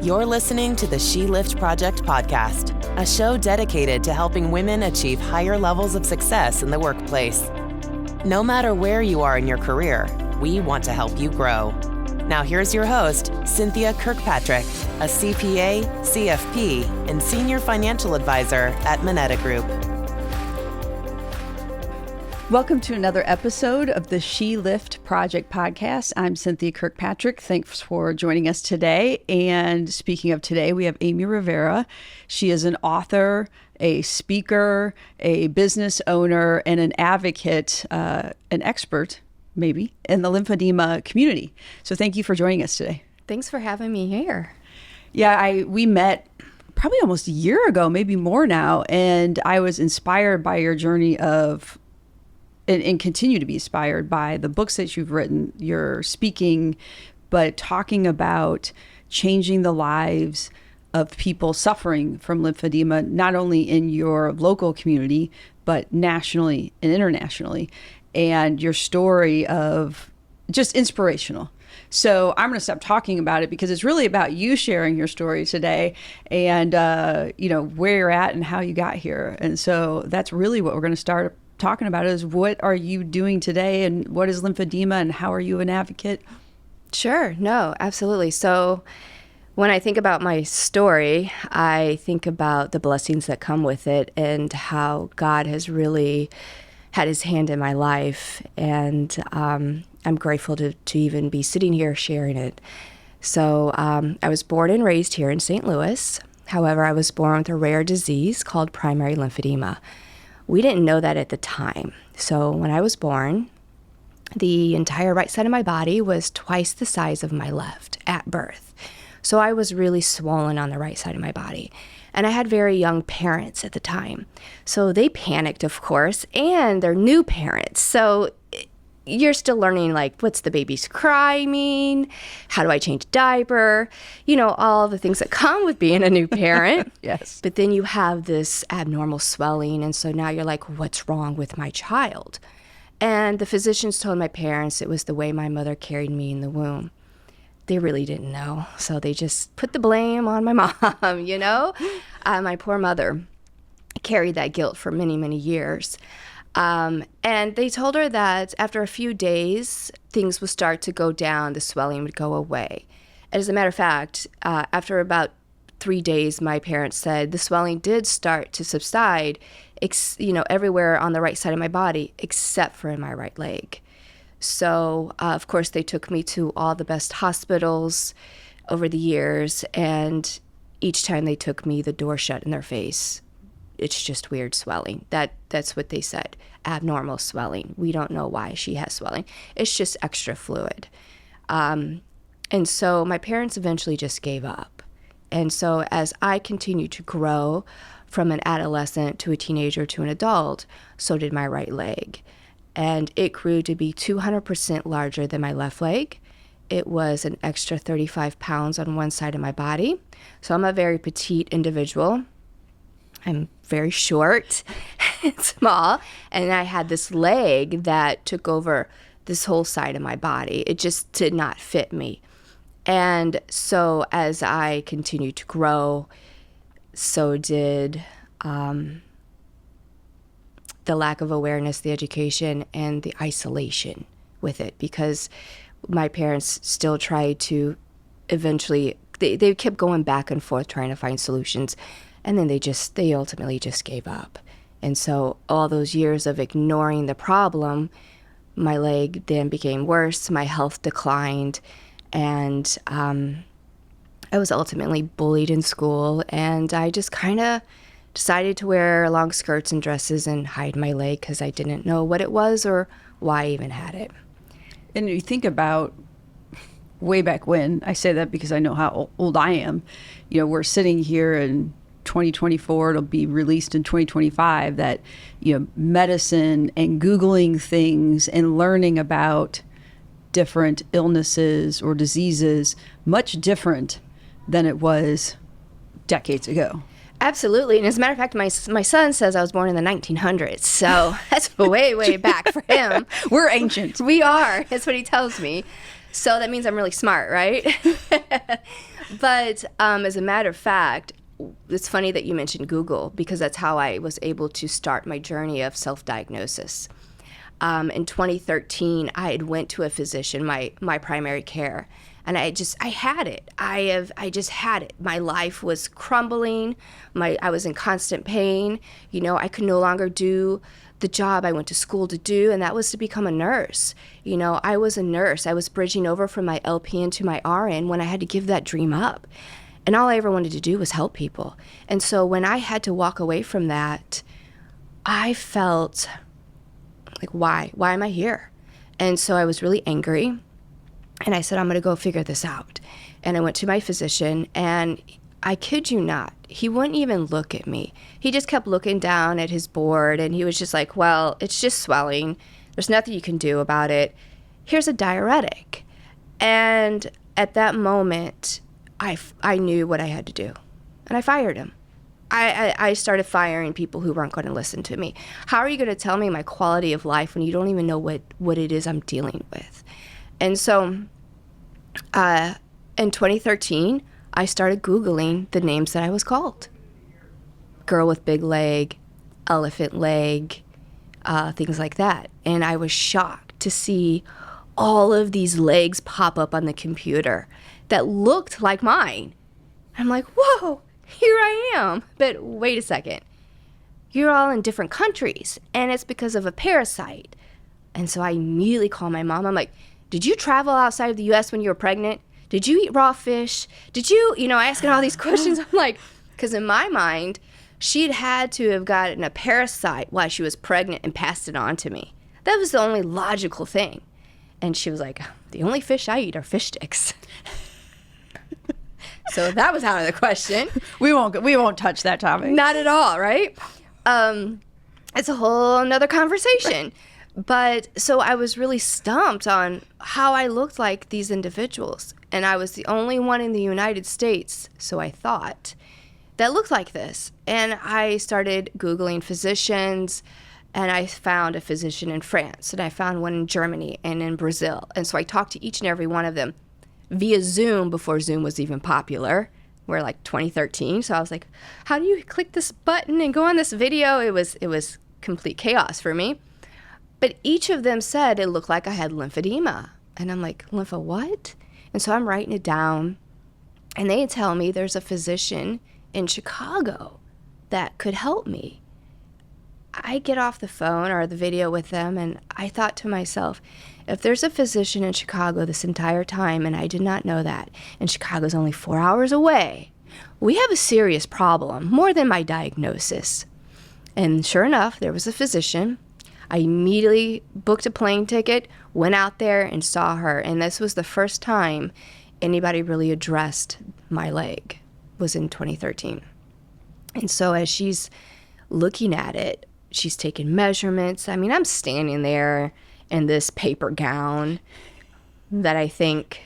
You're listening to the She Lift Project podcast, a show dedicated to helping women achieve higher levels of success in the workplace. No matter where you are in your career, we want to help you grow. Now here's your host, Cynthia Kirkpatrick, a CPA, CFP, and Senior Financial Advisor at Moneta Group. Welcome to another episode of the She Lift Project podcast. I'm Cynthia Kirkpatrick. Thanks for joining us today. And speaking of today, we have Amy Rivera. She is an author, a speaker, a business owner, and an advocate, an expert, maybe, in the lymphedema community. So thank you for joining us today. Thanks for having me here. Yeah, we met probably almost a year ago, maybe more now, and I was inspired by your journey of and continue to be inspired by the books that you've written, your speaking, but talking about changing the lives of people suffering from lymphedema, not only in your local community, but nationally and internationally. And your story of just inspirational. So I'm going to stop talking about it because it's really about you sharing your story today and, where you're at and how you got here. And so that's really what we're going to start talking about is what are you doing today and what is lymphedema and how are you an advocate? Sure. No, absolutely. So when I think about my story, I think about the blessings that come with it and how God has really had his hand in my life. And I'm grateful to even be sitting here sharing it. So I was born and raised here in St. Louis. However, I was born with a rare disease called primary lymphedema. We didn't know that at the time. So when I was born, the entire right side of my body was twice the size of my left at birth. So I was really swollen on the right side of my body. And I had very young parents at the time. So they panicked, of course, and they're new parents. So you're still learning, like, what's the baby's cry mean? How do I change a diaper? You know, all the things that come with being a new parent. Yes. But then you have this abnormal swelling. And so now you're like, what's wrong with my child? And the physicians told my parents it was the way my mother carried me in the womb. They really didn't know. So they just put the blame on my mom, you know? My poor mother carried that guilt for many, many years. And they told her that after a few days, things would start to go down, the swelling would go away. And as a matter of fact, after about 3 days, my parents said the swelling did start to subside, everywhere on the right side of my body, except for in my right leg. So, of course, they took me to all the best hospitals over the years, and each time they took me, the door shut in their face. It's just weird swelling. That's what they said. Abnormal swelling. We don't know why she has swelling. It's just extra fluid. And so my parents eventually just gave up. And so as I continued to grow from an adolescent to a teenager to an adult, so did my right leg. And it grew to be 200% larger than my left leg. It was an extra 35 pounds on one side of my body. So I'm a very petite individual. I'm very short and small, and I had this leg that took over this whole side of my body. It just did not fit me. And so as I continued to grow, so did the lack of awareness, the education, and the isolation with it, because my parents still tried to eventually, they kept going back and forth trying to find solutions. And then they ultimately just gave up. And so all those years of ignoring the problem, my leg then became worse, my health declined, and I was ultimately bullied in school, and I just kind of decided to wear long skirts and dresses and hide my leg because I didn't know what it was or why I even had it. And you think about way back when, I say that because I know how old I am, we're sitting here in 2024, it'll be released in 2025, that medicine and Googling things and learning about different illnesses or diseases much different than it was decades ago. Absolutely. And as a matter of fact, my son says I was born in the 1900s. So that's way, way back for him. We're ancient. We are. That's what he tells me. So that means I'm really smart, right? But as a matter of fact, it's funny that you mentioned Google, because that's how I was able to start my journey of self-diagnosis. In 2013, I had went to a physician, my primary care, and I had it. I just had it. My life was crumbling. I was in constant pain. I could no longer do the job I went to school to do, and that was to become a nurse. I was a nurse. I was bridging over from my LPN to my RN when I had to give that dream up. And all I ever wanted to do was help people. And so when I had to walk away from that, I felt like, why? Why am I here? And so I was really angry. And I said, I'm going to go figure this out. And I went to my physician, and I kid you not, he wouldn't even look at me. He just kept looking down at his board, and he was just like, well, it's just swelling. There's nothing you can do about it. Here's a diuretic. And at that moment, I knew what I had to do, and I fired him. I started firing people who weren't going to listen to me. How are you going to tell me my quality of life when you don't even know what it is I'm dealing with? And so in 2013, I started Googling the names that I was called. Girl with big leg, elephant leg, things like that. And I was shocked to see all of these legs pop up on the computer that looked like mine. I'm like, whoa, here I am. But wait a second. You're all in different countries, and it's because of a parasite. And so I immediately called my mom. I'm like, did you travel outside of the U.S. when you were pregnant? Did you eat raw fish? Did you, asking all these questions. I'm like, because in my mind, she'd had to have gotten a parasite while she was pregnant and passed it on to me. That was the only logical thing. And she was like, the only fish I eat are fish sticks. So that was out of the question. We won't touch that topic. Not at all, right? It's a whole nother conversation. Right. But so I was really stumped on how I looked like these individuals. And I was the only one in the United States, so I thought, that looked like this. And I started Googling physicians, and I found a physician in France, and I found one in Germany and in Brazil. And so I talked to each and every one of them via Zoom before Zoom was even popular. We're like 2013. So I was like, how do you click this button and go on this video? It was complete chaos for me. But each of them said it looked like I had lymphedema. And I'm like, lympha what? And so I'm writing it down. And they tell me there's a physician in Chicago that could help me. I get off the phone or the video with them, and I thought to myself, if there's a physician in Chicago this entire time, and I did not know that, and Chicago's only 4 hours away, we have a serious problem, more than my diagnosis. And sure enough, there was a physician. I immediately booked a plane ticket, went out there and saw her, and this was the first time anybody really addressed my leg, was in 2013. And so as she's looking at it, she's taking measurements. I mean, I'm standing there in this paper gown that I think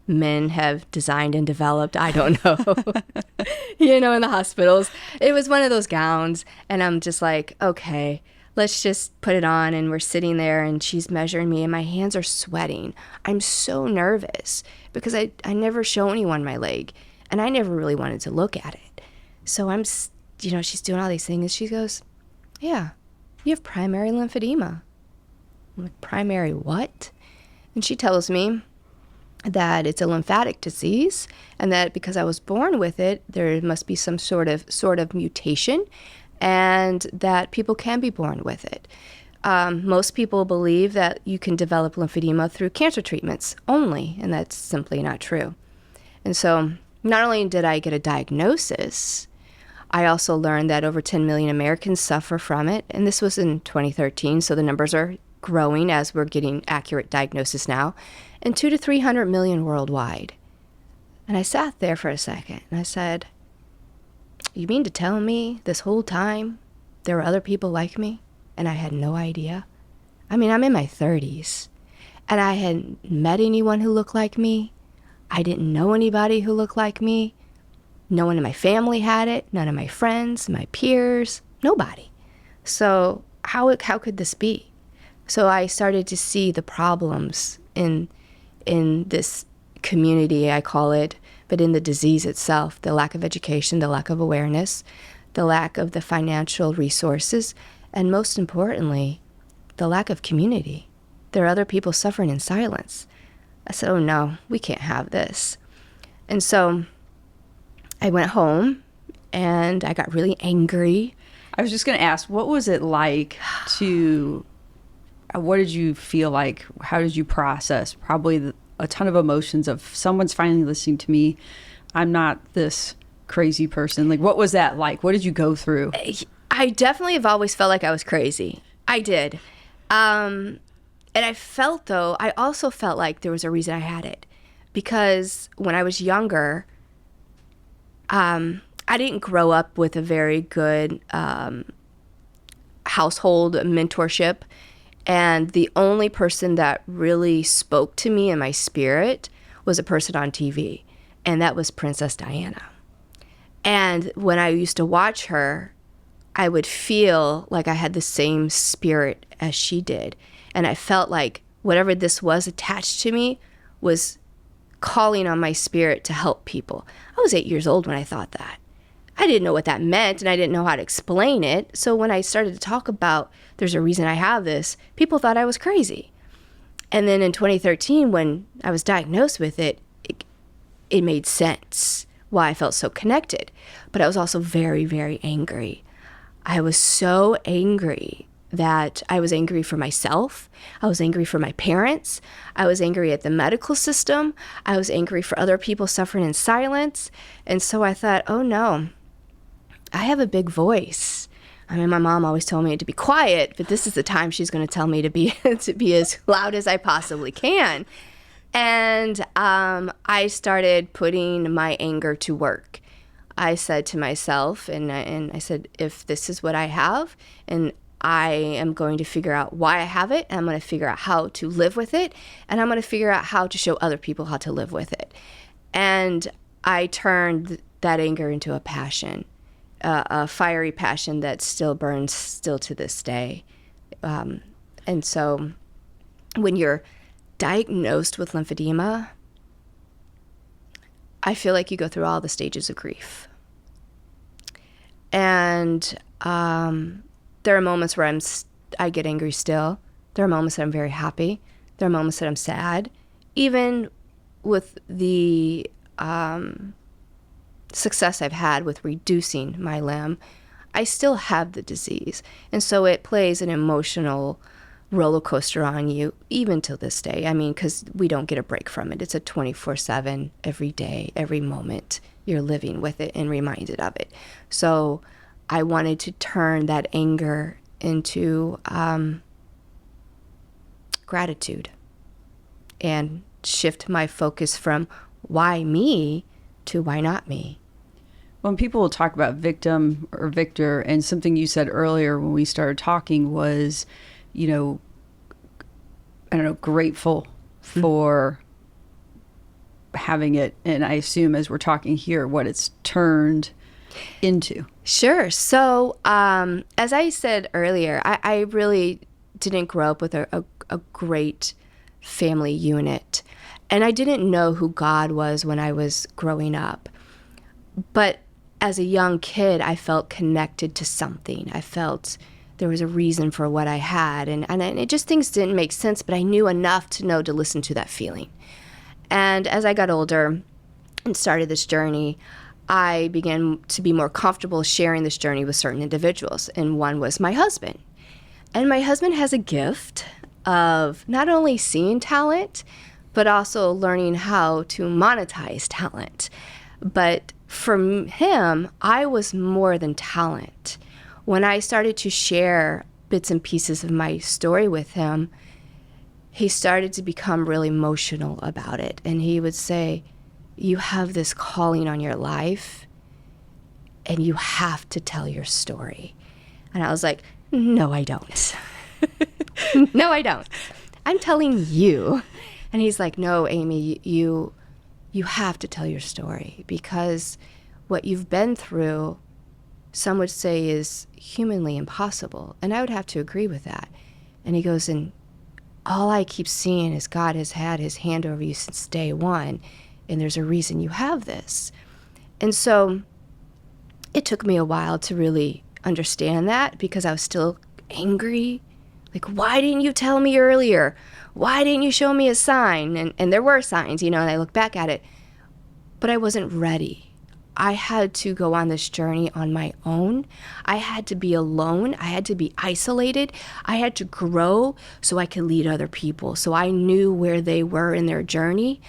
men have designed and developed. I don't know. In the hospitals. It was one of those gowns. And I'm just like, okay, let's just put it on. And we're sitting there, and she's measuring me, and my hands are sweating. I'm so nervous because I never show anyone my leg, and I never really wanted to look at it. So I'm, she's doing all these things, and she goes, yeah, you have primary lymphedema. I'm like, primary what? And she tells me that it's a lymphatic disease, and that because I was born with it, there must be some sort of mutation, and that people can be born with it. Most people believe that you can develop lymphedema through cancer treatments only, and that's simply not true. And so not only did I get a diagnosis, I also learned that over 10 million Americans suffer from it, and this was in 2013, so the numbers are growing as we're getting accurate diagnosis now, and 200 to 300 million worldwide. And I sat there for a second, and I said, you mean to tell me this whole time there were other people like me, and I had no idea? I mean, I'm in my 30s, and I hadn't met anyone who looked like me. I didn't know anybody who looked like me. No one in my family had it, none of my friends, my peers, nobody. So how could this be? So I started to see the problems in this community, I call it, but in the disease itself, the lack of education, the lack of awareness, the lack of the financial resources, and most importantly, the lack of community. There are other people suffering in silence. I said, oh no, we can't have this. And so I went home and I got really angry. I was just going to ask, what was it like to, what did you feel like? How did you process probably a ton of emotions of someone's finally listening to me? I'm not this crazy person. Like, what was that like? What did you go through? I definitely have always felt like I was crazy. I did. And I felt, though, I also felt like there was a reason I had it. Because when I was younger, I didn't grow up with a very good household mentorship. And the only person that really spoke to me in my spirit was a person on TV. And that was Princess Diana. And when I used to watch her, I would feel like I had the same spirit as she did. And I felt like whatever this was attached to me was calling on my spirit to help people. I was 8 years old when I thought that. I didn't know what that meant, and I didn't know how to explain it. So when I started to talk about there's a reason I have this, people thought I was crazy. And then in 2013, when I was diagnosed with it, it made sense why I felt so connected. But I was also very, very angry. I was so angry that I was angry for myself. I was angry for my parents. I was angry at the medical system. I was angry for other people suffering in silence. And so I thought, oh no, I have a big voice. I mean, my mom always told me to be quiet, but this is the time she's going to tell me to be as loud as I possibly can. And I started putting my anger to work. I said to myself, and I said, if this is what I have, and I am going to figure out why I have it, and I'm going to figure out how to live with it, and I'm going to figure out how to show other people how to live with it. And I turned that anger into a passion, a fiery passion that still burns still to this day. And so when you're diagnosed with lymphedema, I feel like you go through all the stages of grief. And there are moments where I get angry still. There are moments that I'm very happy. There are moments that I'm sad. Even with the success I've had with reducing my limb, I still have the disease. And so it plays an emotional roller coaster on you, even till this day. I mean, because we don't get a break from it. It's a 24/7, every day, every moment. You're living with it and reminded of it. So I wanted to turn that anger into gratitude and shift my focus from why me to why not me. When people will talk about victim or victor, and something you said earlier when we started talking was, you know, I don't know, grateful for having it. And I assume as we're talking here, what it's turned into. Sure. So as I said earlier, I really didn't grow up with a great family unit. And I didn't know who God was when I was growing up. But as a young kid, I felt connected to something. I felt there was a reason for what I had. And it just, things didn't make sense, but I knew enough to know to listen to that feeling. And as I got older and started this journey, I began to be more comfortable sharing this journey with certain individuals. And one was my husband. And my husband has a gift of not only seeing talent, but also learning how to monetize talent. But for him, I was more than talent. When I started to share bits and pieces of my story with him, he started to become really emotional about it. And he would say, you have this calling on your life, and you have to tell your story. And I was like, no, I don't. No, I don't. I'm telling you. And he's like, no, Amy, you have to tell your story, because what you've been through, some would say, is humanly impossible. And I would have to agree with that. And he goes, and all I keep seeing is God has had his hand over you since day one. and there's a reason you have this. And so it took me a while to really understand that, because I was still angry. Like, why didn't you tell me earlier? Why didn't you show me a sign? And there were signs, and I look back at it, but I wasn't ready. I had to go on this journey on my own. I had to be alone. I had to be isolated. I had to grow so I could lead other people. So I knew where they were in their journey.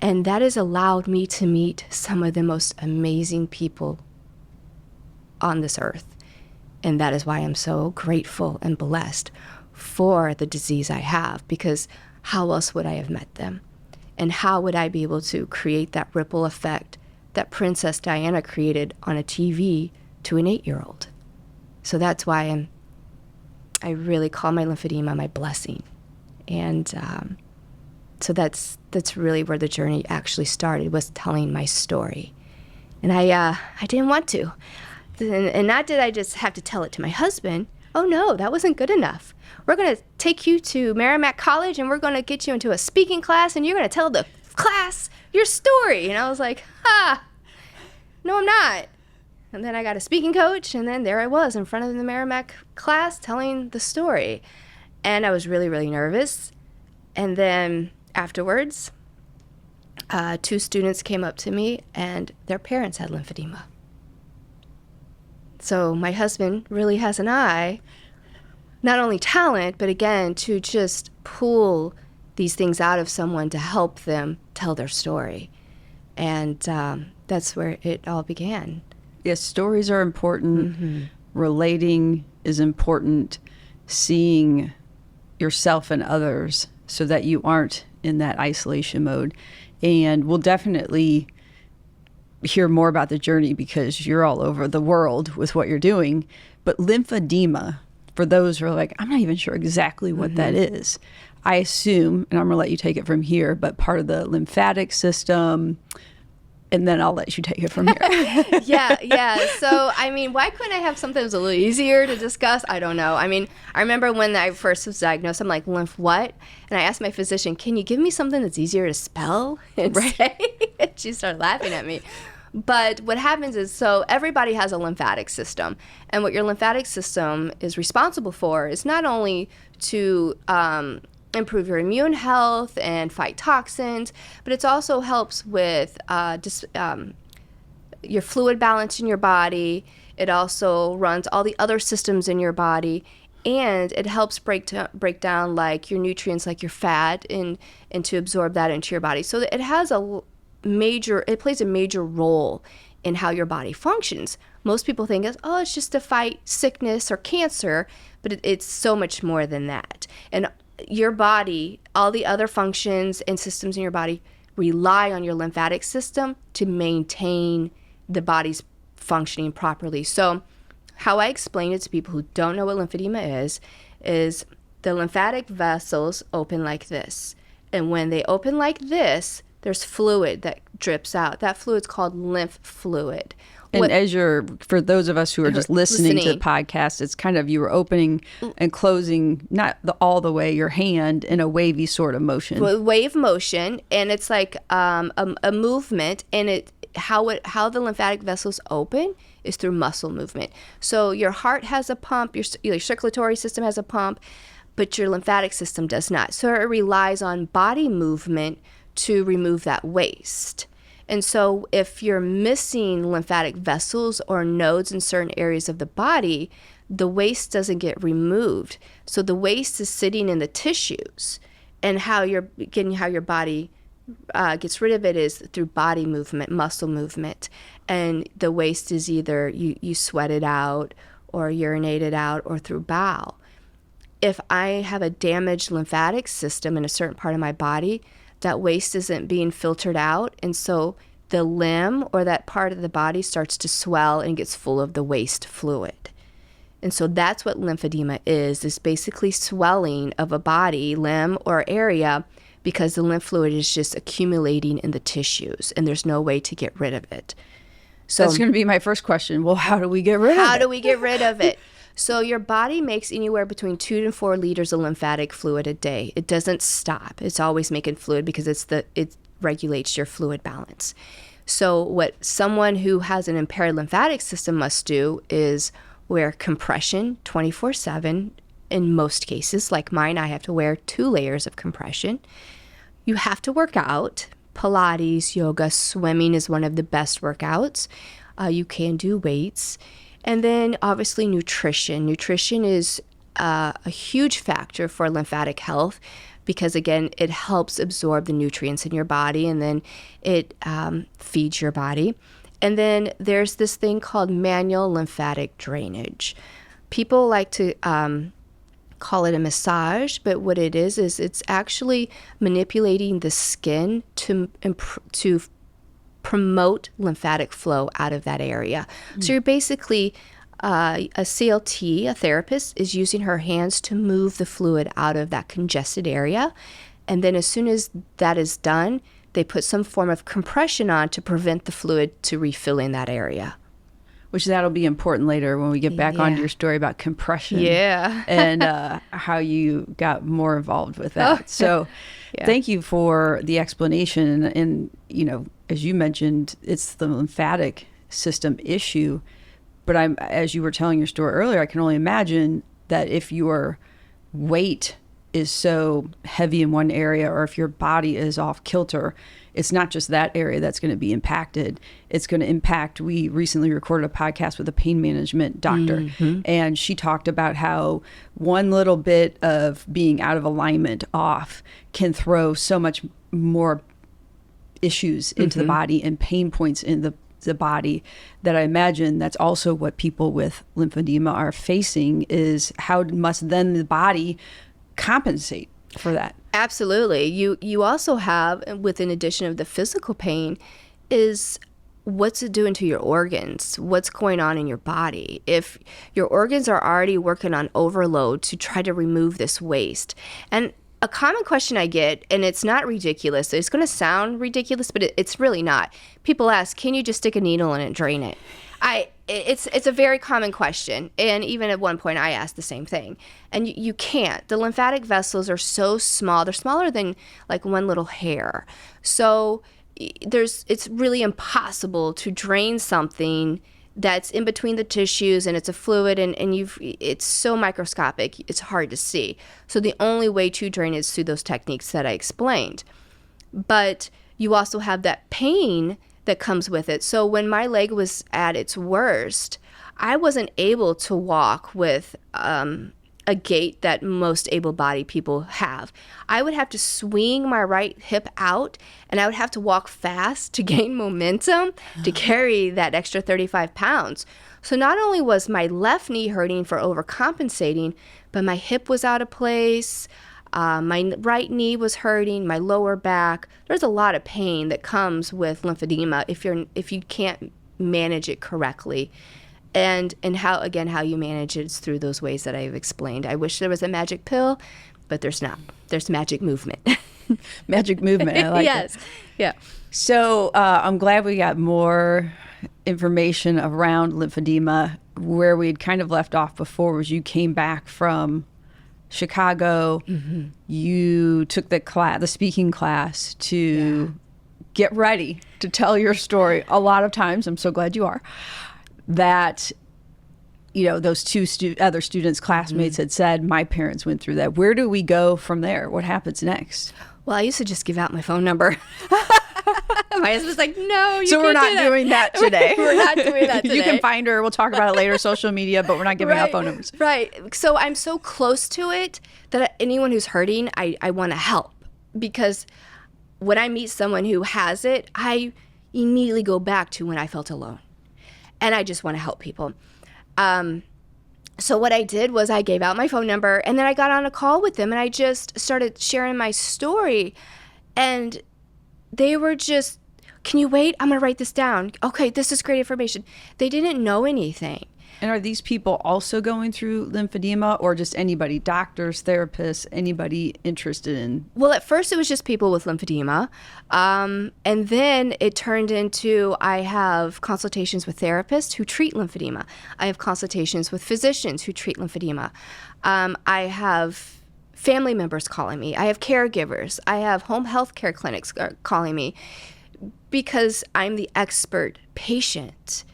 And that has allowed me to meet some of the most amazing people on this earth. And that is why I'm so grateful and blessed for the disease I have, because how else would I have met them? And how would I be able to create that ripple effect that Princess Diana created on a TV to an 8-year-old? So that's why I really call my lymphedema my blessing. And so that's really where the journey actually started, was telling my story. And I didn't want to. And not did I just have to tell it to my husband. Oh no, that wasn't good enough. We're going to take you to Merrimack College, and we're going to get you into a speaking class, and you're going to tell the class your story. And I was like, no, I'm not. And then I got a speaking coach, and then there I was in front of the Merrimack class telling the story. And I was really, really nervous. And then afterwards, 2 students came up to me, and their parents had lymphedema. So my husband really has an eye, not only talent, but again, to just pull these things out of someone to help them tell their story. And that's where it all began. Yes, stories are important. Mm-hmm. Relating is important. Seeing yourself and others so that you aren't in that isolation mode. And we'll definitely hear more about the journey, because you're all over the world with what you're doing. But lymphedema, for those who are like, I'm not even sure exactly what that is. I assume, and I'm going to let you take it from here, but part of the lymphatic system, and then I'll let you take it from here. Yeah. So, I mean, why couldn't I have something that was a little easier to discuss? I don't know. I mean, I remember when I first was diagnosed, I'm like, lymph what? And I asked my physician, can you give me something that's easier to spell and say? And she started laughing at me. But what happens is, so everybody has a lymphatic system. And what your lymphatic system is responsible for is not only to improve your immune health and fight toxins, but it also helps with your fluid balance in your body. It also runs all the other systems in your body, and it helps break down like your nutrients, like your fat, and to absorb that into your body. So it has it plays a major role in how your body functions. Most people think it's just to fight sickness or cancer, but it's so much more than that. And your body, all the other functions and systems in your body rely on your lymphatic system to maintain the body's functioning properly. So how I explain it to people who don't know what lymphedema is the lymphatic vessels open like this. And when they open like this, there's fluid that drips out. That fluid's called lymph fluid. And for those of us who are just listening to the podcast, it's kind of you were opening and closing, not all the way, your hand in a wavy sort of motion. Wave motion, and it's like a movement, and how the lymphatic vessels open is through muscle movement. So your heart has a pump, your circulatory system has a pump, but your lymphatic system does not. So it relies on body movement to remove that waste. And so if you're missing lymphatic vessels or nodes in certain areas of the body, the waste doesn't get removed. So the waste is sitting in the tissues, and how your body gets rid of it is through body movement, muscle movement. And the waste is either you sweat it out or urinate it out or through bowel. If I have a damaged lymphatic system in a certain part of my body, that waste isn't being filtered out, and so the limb or that part of the body starts to swell and gets full of the waste fluid. And so that's what lymphedema is basically swelling of a body, limb, or area, because the lymph fluid is just accumulating in the tissues, and there's no way to get rid of it. So that's going to be my first question. Well, how do we get rid of it? How do we get rid of it? So your body makes anywhere between 2 to 4 liters of lymphatic fluid a day. It doesn't stop. It's always making fluid because it's regulates your fluid balance. So what someone who has an impaired lymphatic system must do is wear compression 24/7. In most cases, like mine, I have to wear 2 layers of compression. You have to work out. Pilates, yoga, swimming is one of the best workouts. You can do weights. And then obviously nutrition. Nutrition is a huge factor for lymphatic health because, again, it helps absorb the nutrients in your body, and then it feeds your body. And then there's this thing called manual lymphatic drainage. People like to call it a massage, but what it is it's actually manipulating the skin to promote lymphatic flow out of that area. So you're basically a CLT, a therapist, is using her hands to move the fluid out of that congested area. And then as soon as that is done, they put some form of compression on to prevent the fluid to refill in that area. Which that'll be important later when we get back onto your story about compression. Yeah. And how you got more involved with that. So thank you for the explanation. And, you know, as you mentioned, it's the lymphatic system issue. But as you were telling your story earlier, I can only imagine that if your weight is so heavy in one area, or if your body is off kilter, it's not just that area that's going to be impacted. It's going to impact. We recently recorded a podcast with a pain management doctor, and she talked about how one little bit of being out of alignment, off, can throw so much more issues into the body and pain points in the body, that I imagine that's also what people with lymphedema are facing, is how must then the body compensate for that? Absolutely. You also have, with an addition of the physical pain, is what's it doing to your organs? What's going on in your body? If your organs are already working on overload to try to remove this waste. And a common question I get, and it's not ridiculous, it's going to sound ridiculous, but it's really not. People ask, can you just stick a needle in it and drain it? It's a very common question. And even at one point I asked the same thing. And you can't. The lymphatic vessels are so small. They're smaller than like one little hair. So it's really impossible to drain something that's in between the tissues, and it's a fluid, and it's so microscopic, it's hard to see. So the only way to drain is through those techniques that I explained. But you also have that pain that comes with it. So when my leg was at its worst, I wasn't able to walk with a gait that most able-bodied people have. I would have to swing my right hip out, and I would have to walk fast to gain momentum to carry that extra 35 pounds. So not only was my left knee hurting for overcompensating, but my hip was out of place, my right knee was hurting, my lower back. There's a lot of pain that comes with lymphedema if you can't manage it correctly. And how you manage it is through those ways that I've explained. I wish there was a magic pill, but there's not. There's magic movement. Magic movement. I like yes. it. Yeah. So I'm glad we got more information around lymphedema. Where we'd kind of left off before was you came back from Chicago. You took the speaking class to get ready to tell your story. A lot of times, I'm so glad you are, that, you know, those two other students, classmates had said, my parents went through that. Where do we go from there? What happens next? Well, I used to just give out my phone number. My husband's like, no, you so can't we're not doing that today. We're not doing that today. You can find her. We'll talk about it later, social media, but we're not giving out phone numbers. Right. So I'm so close to it that anyone who's hurting, I want to help. Because when I meet someone who has it, I immediately go back to when I felt alone. And I just want to help people. So what I did was I gave out my phone number, and then I got on a call with them, and I just started sharing my story. And they were just, can you wait? I'm going to write this down. Okay, this is great information. They didn't know anything. And are these people also going through lymphedema, or just anybody, doctors, therapists, anybody interested in? Well, at first it was just people with lymphedema. And then it turned into, I have consultations with therapists who treat lymphedema. I have consultations with physicians who treat lymphedema. I have family members calling me. I have caregivers. I have home health care clinics calling me because I'm the expert patient.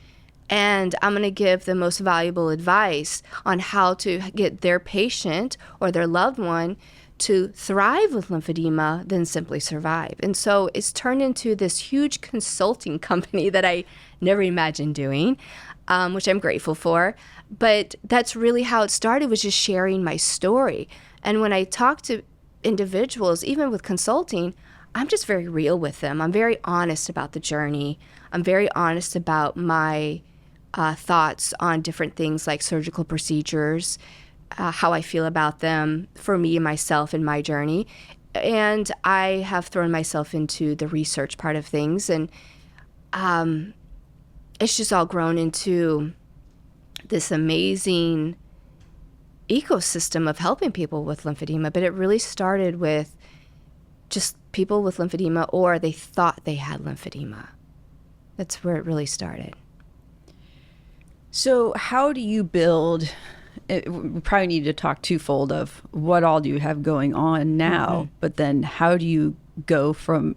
And I'm going to give the most valuable advice on how to get their patient or their loved one to thrive with lymphedema than simply survive. And so it's turned into this huge consulting company that I never imagined doing, which I'm grateful for. But that's really how it started, was just sharing my story. And when I talk to individuals, even with consulting, I'm just very real with them. I'm very honest about the journey. I'm very honest about my thoughts on different things like surgical procedures, how I feel about them for me and myself in my journey. And I have thrown myself into the research part of things. And it's just all grown into this amazing ecosystem of helping people with lymphedema. But it really started with just people with lymphedema, or they thought they had lymphedema. That's where it really started. So how do you build, we probably need to talk twofold of what all do you have going on now, but then how do you go from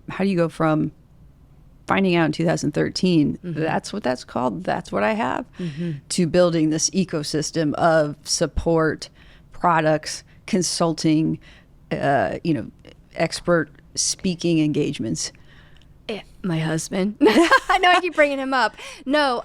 finding out in 2013, that's what that's called, that's what I have, to building this ecosystem of support, products, consulting, expert speaking engagements? My husband. I know I keep bringing him up. No,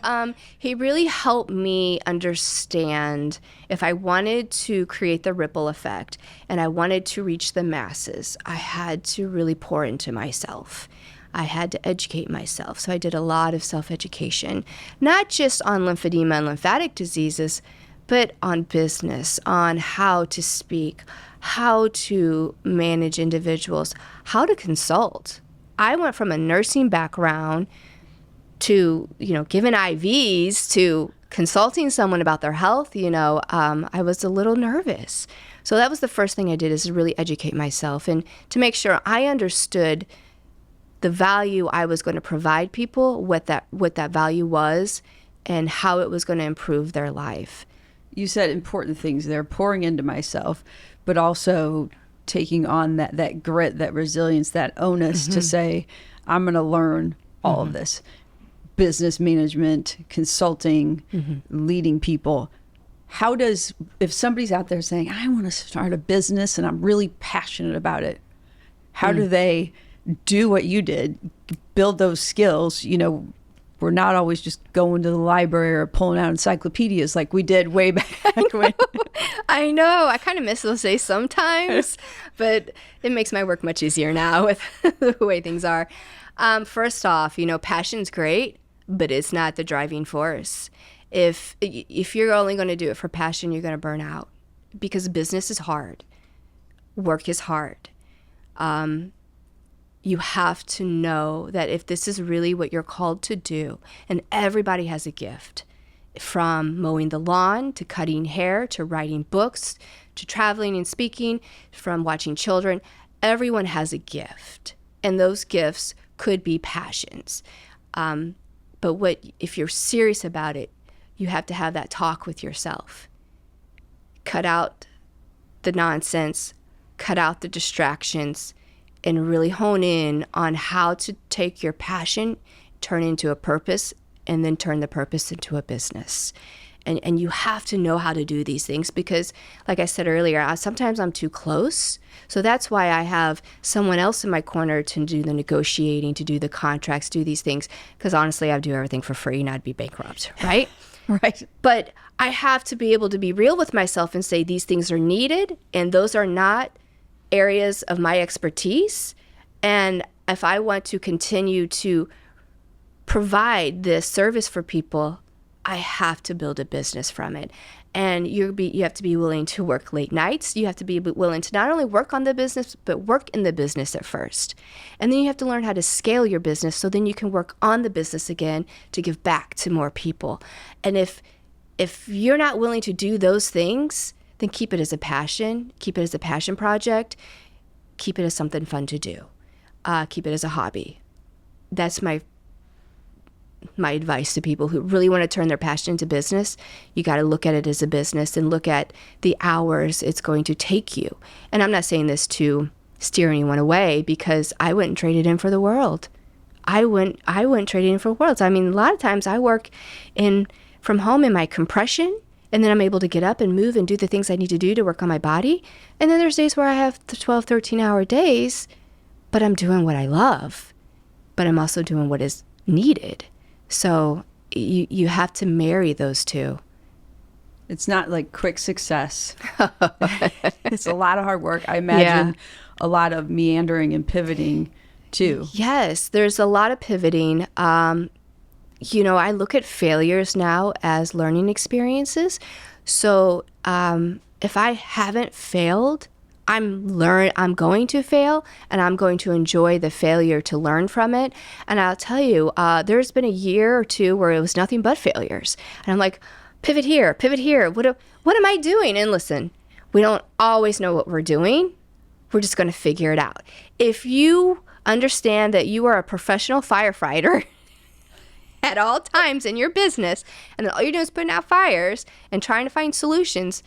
he really helped me understand if I wanted to create the ripple effect and I wanted to reach the masses, I had to really pour into myself. I had to educate myself. So I did a lot of self-education, not just on lymphedema and lymphatic diseases, but on business, on how to speak, how to manage individuals, how to consult. I went from a nursing background to, giving IVs to consulting someone about their health. I was a little nervous. So that was the first thing I did, is really educate myself and to make sure I understood the value I was going to provide people, what that value was, and how it was going to improve their life. You said important things there, pouring into myself, but also taking on that grit, that resilience, that onus to say, I'm going to learn all of this. Business management, consulting, leading people. If somebody's out there saying, I want to start a business and I'm really passionate about it, how do they do what you did, build those skills? We're not always just going to the library or pulling out encyclopedias like we did way back when. I know. I kind of miss those days sometimes, but it makes my work much easier now with the way things are. First off, passion's great, but it's not the driving force. If you're only going to do it for passion, you're going to burn out, because business is hard. Work is hard. You have to know that if this is really what you're called to do, and everybody has a gift, from mowing the lawn to cutting hair to writing books to traveling and speaking, from watching children, everyone has a gift, and those gifts could be passions. But if you're serious about it, you have to have that talk with yourself. Cut out the nonsense, cut out the distractions, and really hone in on how to take your passion, turn it into a purpose, and then turn the purpose into a business. And you have to know how to do these things, because, like I said earlier, sometimes I'm too close. So that's why I have someone else in my corner to do the negotiating, to do the contracts, do these things. Because honestly, I'd do everything for free and I'd be bankrupt, right? Right. But I have to be able to be real with myself and say these things are needed, and those are not areas of my expertise. And if I want to continue to provide this service for people, I have to build a business from it. And you have to be willing to work late nights. You have to be willing to not only work on the business, but work in the business at first. And then you have to learn how to scale your business, so then you can work on the business again to give back to more people. And if you're not willing to do those things, then keep it as a passion. Keep it as a passion project. Keep it as something fun to do. Keep it as a hobby. That's my my advice to people who really want to turn their passion into business. You got to look at it as a business and look at the hours it's going to take you. And I'm not saying this to steer anyone away, because I wouldn't trade it in for the world. I wouldn't trade it in for worlds. I mean, a lot of times I work from home in my compression, and then I'm able to get up and move and do the things I need to do to work on my body. And then there's days where I have the 12, 13-hour days, but I'm doing what I love, but I'm also doing what is needed. So you have to marry those two. It's not like quick success. It's a lot of hard work. I imagine a lot of meandering and pivoting too. Yes, there's a lot of pivoting. I look at failures now as learning experiences. So if I haven't failed, I'm going to fail, and I'm going to enjoy the failure to learn from it. And I'll tell you, there's been a year or two where it was nothing but failures. And I'm like, pivot here. What am I doing? And listen, we don't always know what we're doing. We're just going to figure it out. If you understand that you are a professional firefighter at all times in your business, and all you're doing is putting out fires and trying to find solutions,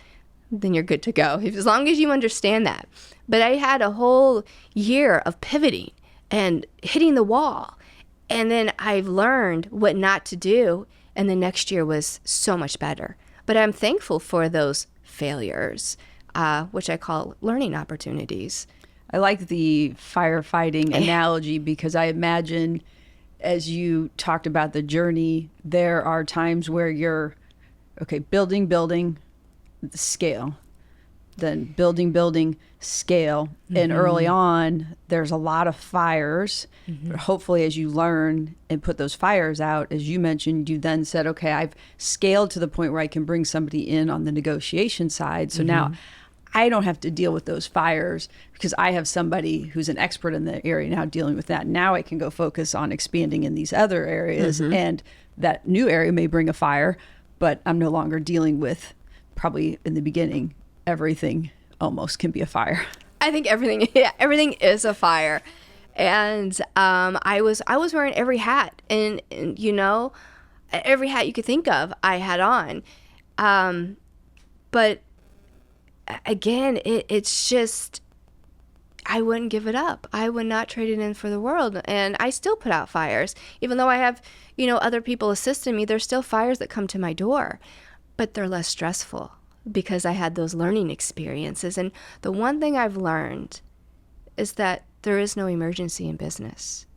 then you're good to go, as long as you understand that. But I had a whole year of pivoting and hitting the wall, and then I've learned what not to do, and the next year was so much better. But I'm thankful for those failures, which I call learning opportunities. I like the firefighting analogy, because I imagine, as you talked about the journey, there are times where you're, building, scale, then building, scale. Mm-hmm. And early on, there's a lot of fires. Mm-hmm. Hopefully, as you learn and put those fires out, as you mentioned, you then said, okay, I've scaled to the point where I can bring somebody in on the negotiation side. So now I don't have to deal with those fires, because I have somebody who's an expert in the area now dealing with that. Now I can go focus on expanding in these other areas. Mm-hmm. And that new area may bring a fire, but I'm no longer dealing with, probably in the beginning, everything almost can be a fire. I think everything is a fire. And I was wearing every hat, and every hat you could think of I had on. But again, it's just, I wouldn't give it up. I would not trade it in for the world. And I still put out fires. Even though I have, other people assisting me, there's still fires that come to my door. But they're less stressful, because I had those learning experiences. And the one thing I've learned is that there is no emergency in business.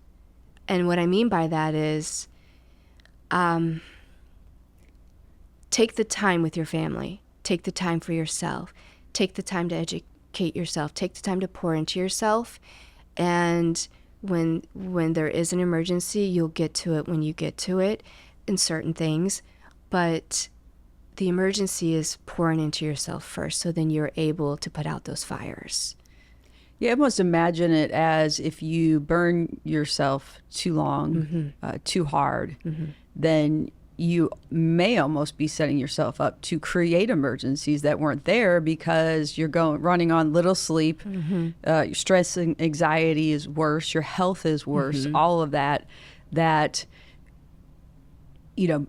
And what I mean by that is, take the time with your family. Take the time for yourself. Take the time to educate yourself. Take the time to pour into yourself. And when there is an emergency, you'll get to it when you get to it in certain things. But the emergency is pouring into yourself first, so then you're able to put out those fires. Yeah, I almost imagine it as if you burn yourself too long, too hard, then you may almost be setting yourself up to create emergencies that weren't there, because you're running on little sleep. Your stress and anxiety is worse. Your health is worse. All of that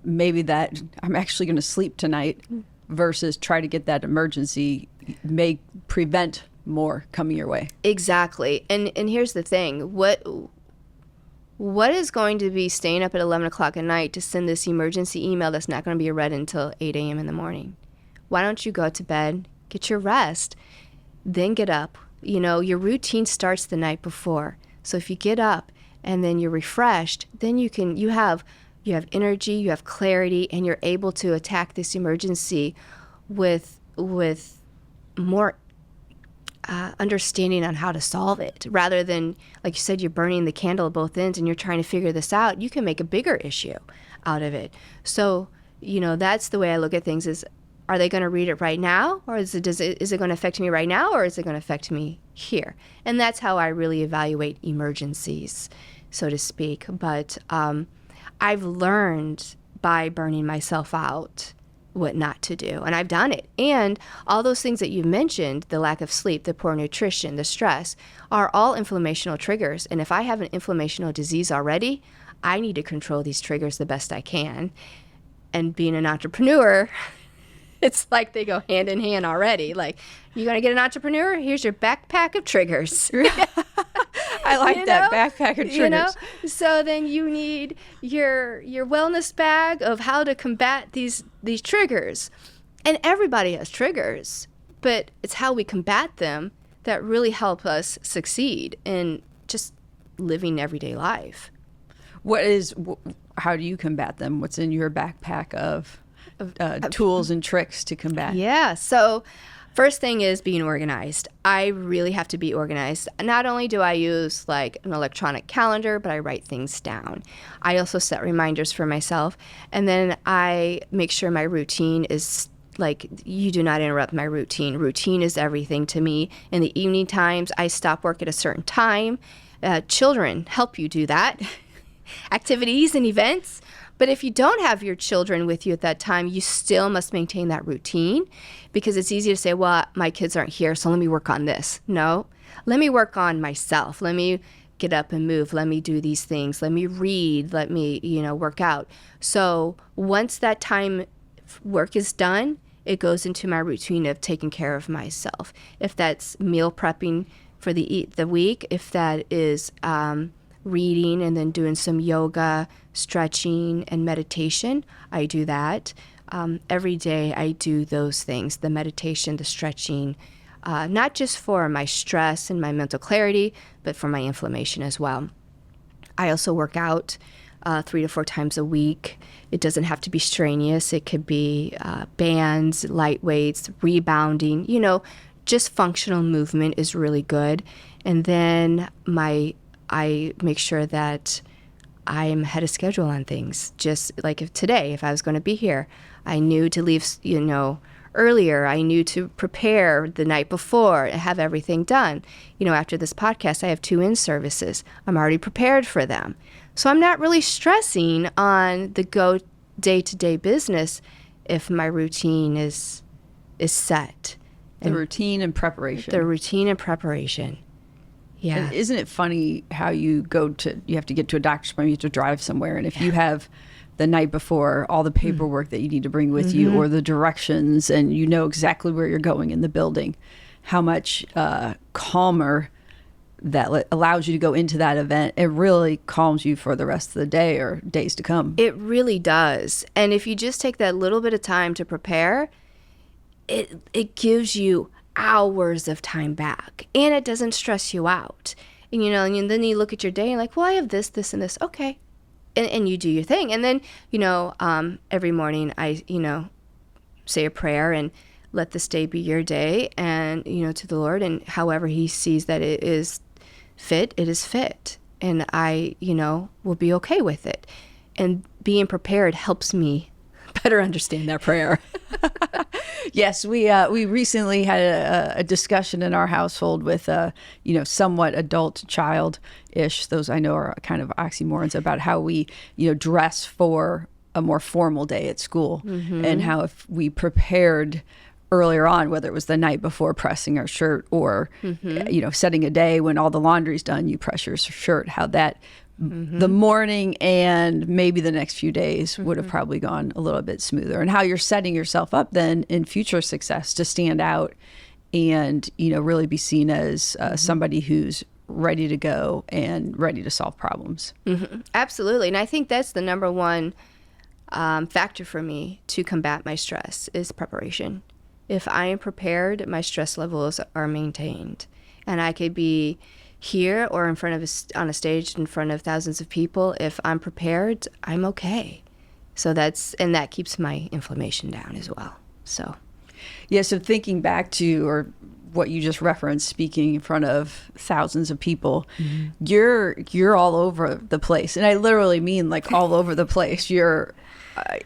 maybe that I'm actually going to sleep tonight versus try to get that emergency may prevent more coming your way. Exactly. And here's the thing. What is going to be staying up at 11 o'clock at night to send this emergency email that's not going to be read until 8 a.m. in the morning? Why don't you go to bed, get your rest, then get up? Your routine starts the night before. So if you get up and then you're refreshed, then you have energy, you have clarity, and you're able to attack this emergency with more understanding on how to solve it, rather than, like you said, you're burning the candle at both ends and you're trying to figure this out. You can make a bigger issue out of it. So, that's the way I look at things is, are they going to read it right now? Or is it going to affect me right now? Or is it going to affect me here? And that's how I really evaluate emergencies, so to speak. But I've learned by burning myself out what not to do. And I've done it. And all those things that you mentioned, the lack of sleep, the poor nutrition, the stress, are all inflammational triggers. And if I have an inflammational disease already, I need to control these triggers the best I can. And being an entrepreneur, it's like they go hand in hand already. Like, you're going to get an entrepreneur? Here's your backpack of triggers. I like that backpack of triggers. You know? So then you need your wellness bag of how to combat these triggers. And everybody has triggers, but it's how we combat them that really help us succeed in just living everyday life. How do you combat them? What's in your backpack of tools and tricks to combat? Yeah. So first thing is being organized. I really have to be organized. Not only do I use like an electronic calendar, but I write things down. I also set reminders for myself. And then I make sure my routine is like, you do not interrupt my routine. Routine is everything to me. In the evening times, I stop work at a certain time. Children help you do that. Activities and events. But if you don't have your children with you at that time, you still must maintain that routine, because it's easy to say, well, my kids aren't here, so let me work on this. No, let me work on myself. Let me get up and move. Let me do these things. Let me read. Let me, work out. So once that time work is done, it goes into my routine of taking care of myself. If that's meal prepping for the week, if that is reading and then doing some yoga, stretching, and meditation, I do that. Every day I do those things, the meditation, the stretching, not just for my stress and my mental clarity, but for my inflammation as well. I also work out 3 to 4 times a week. It doesn't have to be strenuous. It could be bands, light weights, rebounding, just functional movement is really good. And then I make sure that I'm ahead of schedule on things. Just like if I was going to be here, I knew to leave, earlier. I knew to prepare the night before and have everything done. After this podcast, I have 2 in-services. I'm already prepared for them. So I'm not really stressing on the day-to-day business if my routine is set. The routine and preparation. The routine and preparation. Yeah. And isn't it funny how you have to get to a doctor's appointment, you have to drive somewhere, and if you have the night before all the paperwork that you need to bring with you, or the directions, and you know exactly where you're going in the building, how much calmer that allows you to go into that event. It really calms you for the rest of the day or days to come. It really does. And if you just take that little bit of time to prepare, it gives you hours of time back, and it doesn't stress you out. And and then you look at your day and like, well, I have this, and this. Okay. And you do your thing. And then, every morning I, say a prayer and let this day be your day, and, to the Lord, and however he sees that it is fit, it is fit. And I, will be okay with it. And being prepared helps me better understand that prayer. Yes, we recently had a discussion in our household with somewhat adult child-ish. Those I know are kind of oxymorons about how we dress for a more formal day at school, and how if we prepared earlier on, whether it was the night before pressing our shirt or setting a day when all the laundry's done, you press your shirt, how that the morning and maybe the next few days would have probably gone a little bit smoother, and how you're setting yourself up then in future success to stand out and really be seen as somebody who's ready to go and ready to solve problems. Absolutely. And I think that's the number one factor for me to combat my stress is preparation. If I am prepared, my stress levels are maintained, and I could be here or in front of on a stage in front of thousands of people. If I'm prepared, I'm okay. So that keeps my inflammation down as well. So thinking back to or what you just referenced, speaking in front of thousands of people, you're all over the place, and I literally mean like all over the place. You're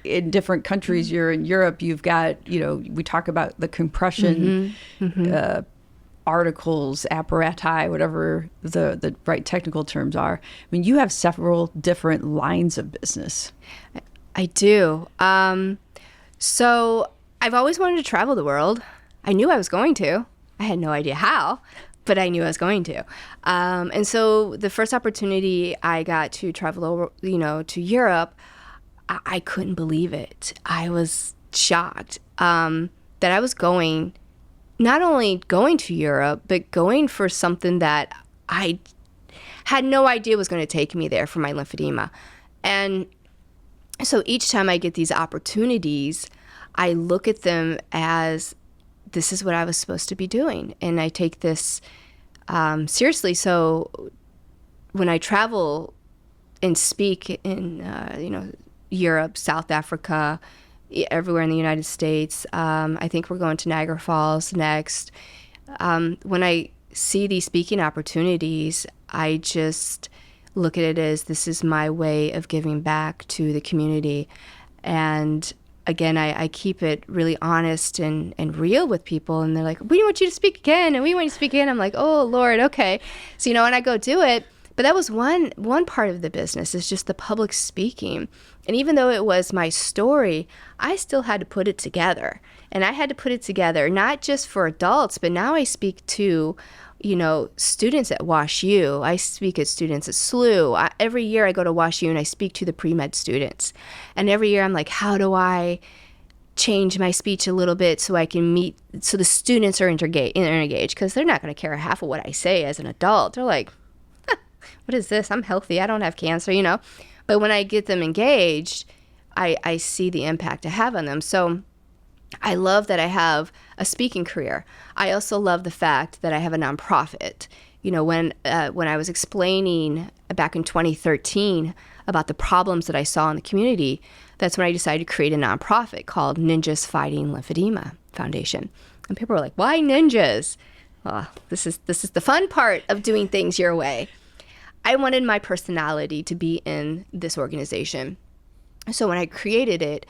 in different countries. You're in Europe. You've got we talk about the compression articles, apparati, whatever the right technical terms are. I mean, you have several different lines of business. I do. So I've always wanted to travel the world. I knew I was going to. I had no idea how, but I knew I was going to. And so the first opportunity I got to travel over, to Europe, I couldn't believe it. I was shocked that I was not only going to Europe, but going for something that I had no idea was going to take me there for my lymphedema. And so each time I get these opportunities, I look at them as this is what I was supposed to be doing. And I take this seriously. So when I travel and speak in, Europe, South Africa, everywhere in the United States, I think we're going to Niagara Falls next. When I see these speaking opportunities, I just look at it as this is my way of giving back to the community. And again, I keep it really honest and real with people. And they're like, we want you to speak again. And we want you to speak again. I'm like, oh, Lord, okay. So, and I go do it. But that was one part of the business, is just the public speaking. And even though it was my story, I still had to put it together. And I had to put it together, not just for adults, but now I speak to students at WashU. I speak at students at SLU. Every year I go to WashU and I speak to the pre-med students. And every year I'm like, how do I change my speech a little bit so I can so the students are engaged? Because they're not going to care half of what I say as an adult. They're like, what is this? I'm healthy. I don't have cancer, But when I get them engaged, I see the impact I have on them. So I love that I have a speaking career. I also love the fact that I have a nonprofit. When I was explaining back in 2013 about the problems that I saw in the community, that's when I decided to create a nonprofit called Ninjas Fighting Lymphedema Foundation. And people were like, why ninjas? Well, this is the fun part of doing things your way. I wanted my personality to be in this organization. So when I created it,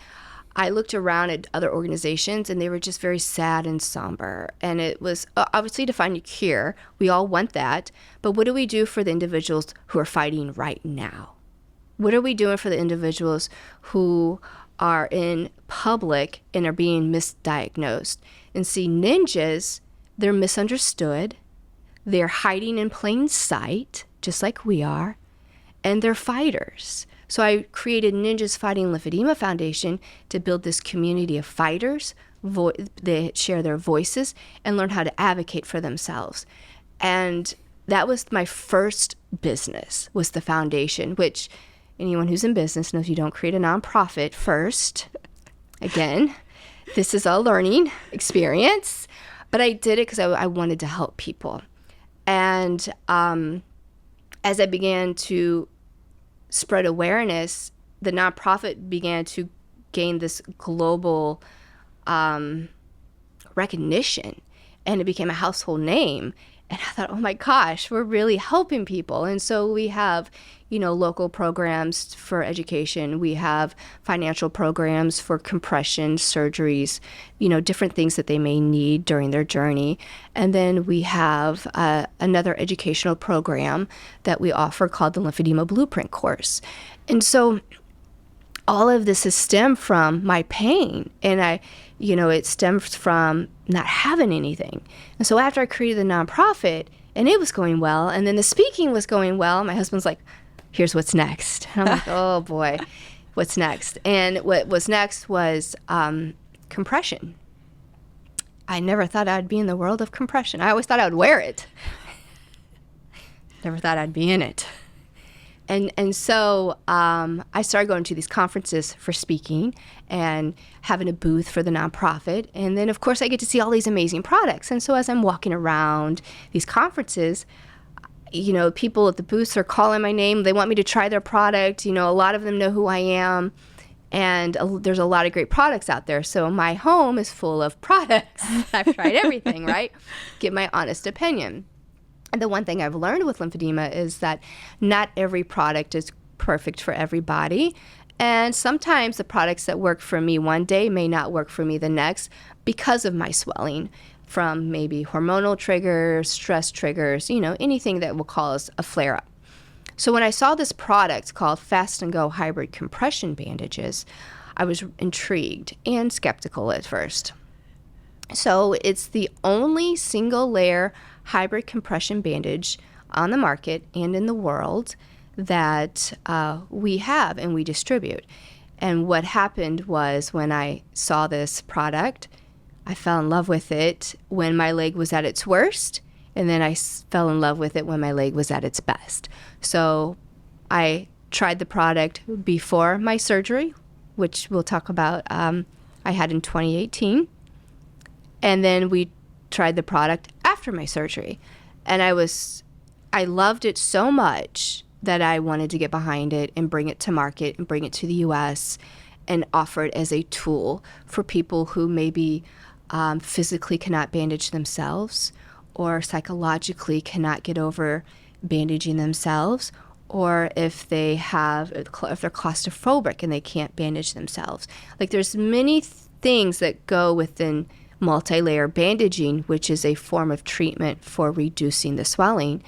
I looked around at other organizations and they were just very sad and somber. And it was obviously to find a cure. We all want that. But what do we do for the individuals who are fighting right now? What are we doing for the individuals who are in public and are being misdiagnosed? And see, ninjas, they're misunderstood. They're hiding in plain sight, just like we are. And they're fighters. So I created Ninjas Fighting Lymphedema Foundation to build this community of fighters. They share their voices and learn how to advocate for themselves. And that was my first business, was the foundation, which anyone who's in business knows you don't create a nonprofit first. Again, this is a learning experience. But I did it because I wanted to help people. And as I began to spread awareness, the nonprofit began to gain this global recognition, and it became a household name. And I thought, oh my gosh, we're really helping people. And so we have, local programs for education. We have financial programs for compression surgeries, different things that they may need during their journey. And then we have another educational program that we offer called the Lymphedema Blueprint course. And so all of this has stemmed from my pain. And it stems from not having anything. And so after I created the nonprofit and it was going well, and then the speaking was going well, my husband's like, here's what's next. And I'm like, oh boy, what's next? And what was next was compression. I never thought I'd be in the world of compression. I always thought I would wear it. Never thought I'd be in it. And so I started going to these conferences for speaking and having a booth for the nonprofit. And then, of course, I get to see all these amazing products. And so as I'm walking around these conferences, people at the booths are calling my name. They want me to try their product. A lot of them know who I am. And there's a lot of great products out there. So my home is full of products. I've tried everything, right? Give my honest opinion. And the one thing I've learned with lymphedema is that not every product is perfect for everybody. And sometimes the products that work for me one day may not work for me the next because of my swelling from maybe hormonal triggers, stress triggers, anything that will cause a flare-up. So when I saw this product called Fast and Go Hybrid Compression Bandages, I was intrigued and skeptical at first. So it's the only single layer hybrid compression bandage on the market and in the world that we have and we distribute. And what happened was when I saw this product, I fell in love with it when my leg was at its worst, and then I fell in love with it when my leg was at its best. So I tried the product before my surgery, which we'll talk about, I had in 2018. And then we tried the product after my surgery. And I loved it so much that I wanted to get behind it and bring it to market and bring it to the US and offer it as a tool for people who maybe physically cannot bandage themselves, or psychologically cannot get over bandaging themselves, or if they're claustrophobic and they can't bandage themselves. Like, there's many things that go within multi-layer bandaging, which is a form of treatment for reducing the swelling.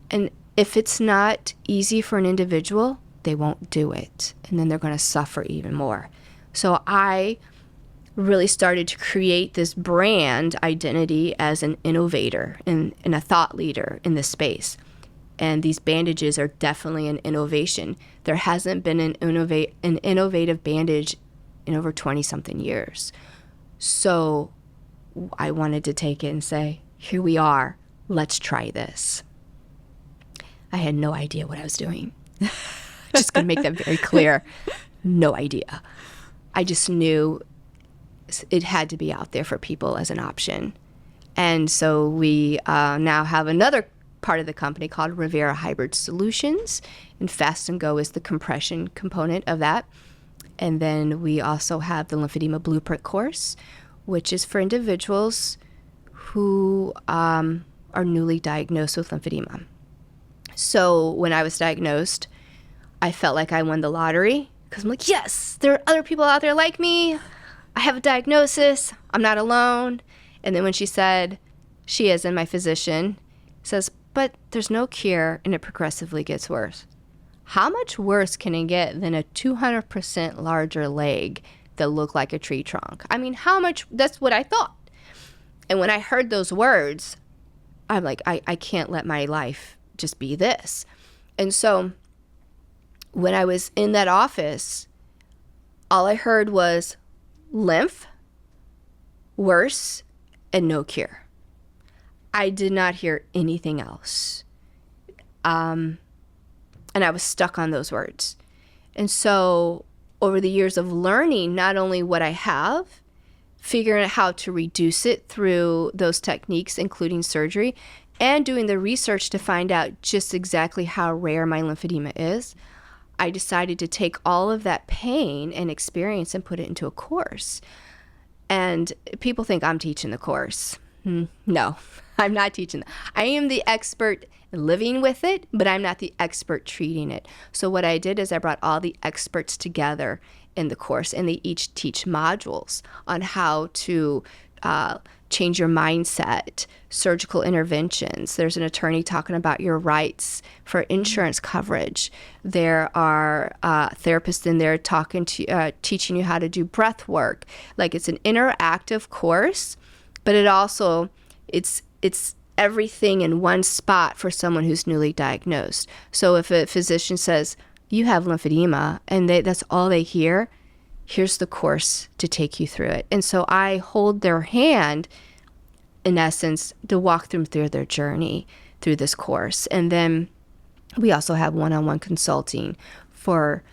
And if it's not easy for an individual, they won't do it, and then they're going to suffer even more. So I really started to create this brand identity as an innovator and a thought leader in this space. And these bandages are definitely an innovation. There hasn't been an innovative bandage in over 20-something years. So I wanted to take it and say, here we are, let's try this. I had no idea what I was doing. Just going to make that very clear. No idea. I just knew it had to be out there for people as an option. And so we now have another part of the company called Rivera Hybrid Solutions, and Fast and Go is the compression component of that. And then we also have the Lymphedema Blueprint course, which is for individuals who are newly diagnosed with lymphedema. So when I was diagnosed, I felt like I won the lottery, because I'm like, yes, there are other people out there like me. I have a diagnosis. I'm not alone. And then when she said, she is, and my physician says, but there's no cure and it progressively gets worse. How much worse can it get than a 200% larger leg that looked like a tree trunk? I mean, how much? That's what I thought. And when I heard those words, I'm like, I can't let my life just be this. And so when I was in that office, all I heard was lymph, worse, and no cure. I did not hear anything else. And I was stuck on those words. And so over the years of learning not only what I have, figuring out how to reduce it through those techniques, including surgery, and doing the research to find out just exactly how rare my lymphedema is, I decided to take all of that pain and experience and put it into a course. And people think I'm teaching the course. No, I'm not teaching. I am the expert living with it, but I'm not the expert treating it. So what I did is I brought all the experts together in the course, and they each teach modules on how to change your mindset, surgical interventions. There's an attorney talking about your rights for insurance coverage. There are therapists in there talking to teaching you how to do breath work. Like, it's an interactive course, but it also it's everything in one spot for someone who's newly diagnosed. So if a physician says you have lymphedema and that's all they hear, here's the course to take you through it. And so I hold their hand, in essence, to walk them through their journey through this course. And then we also have one-on-one consulting for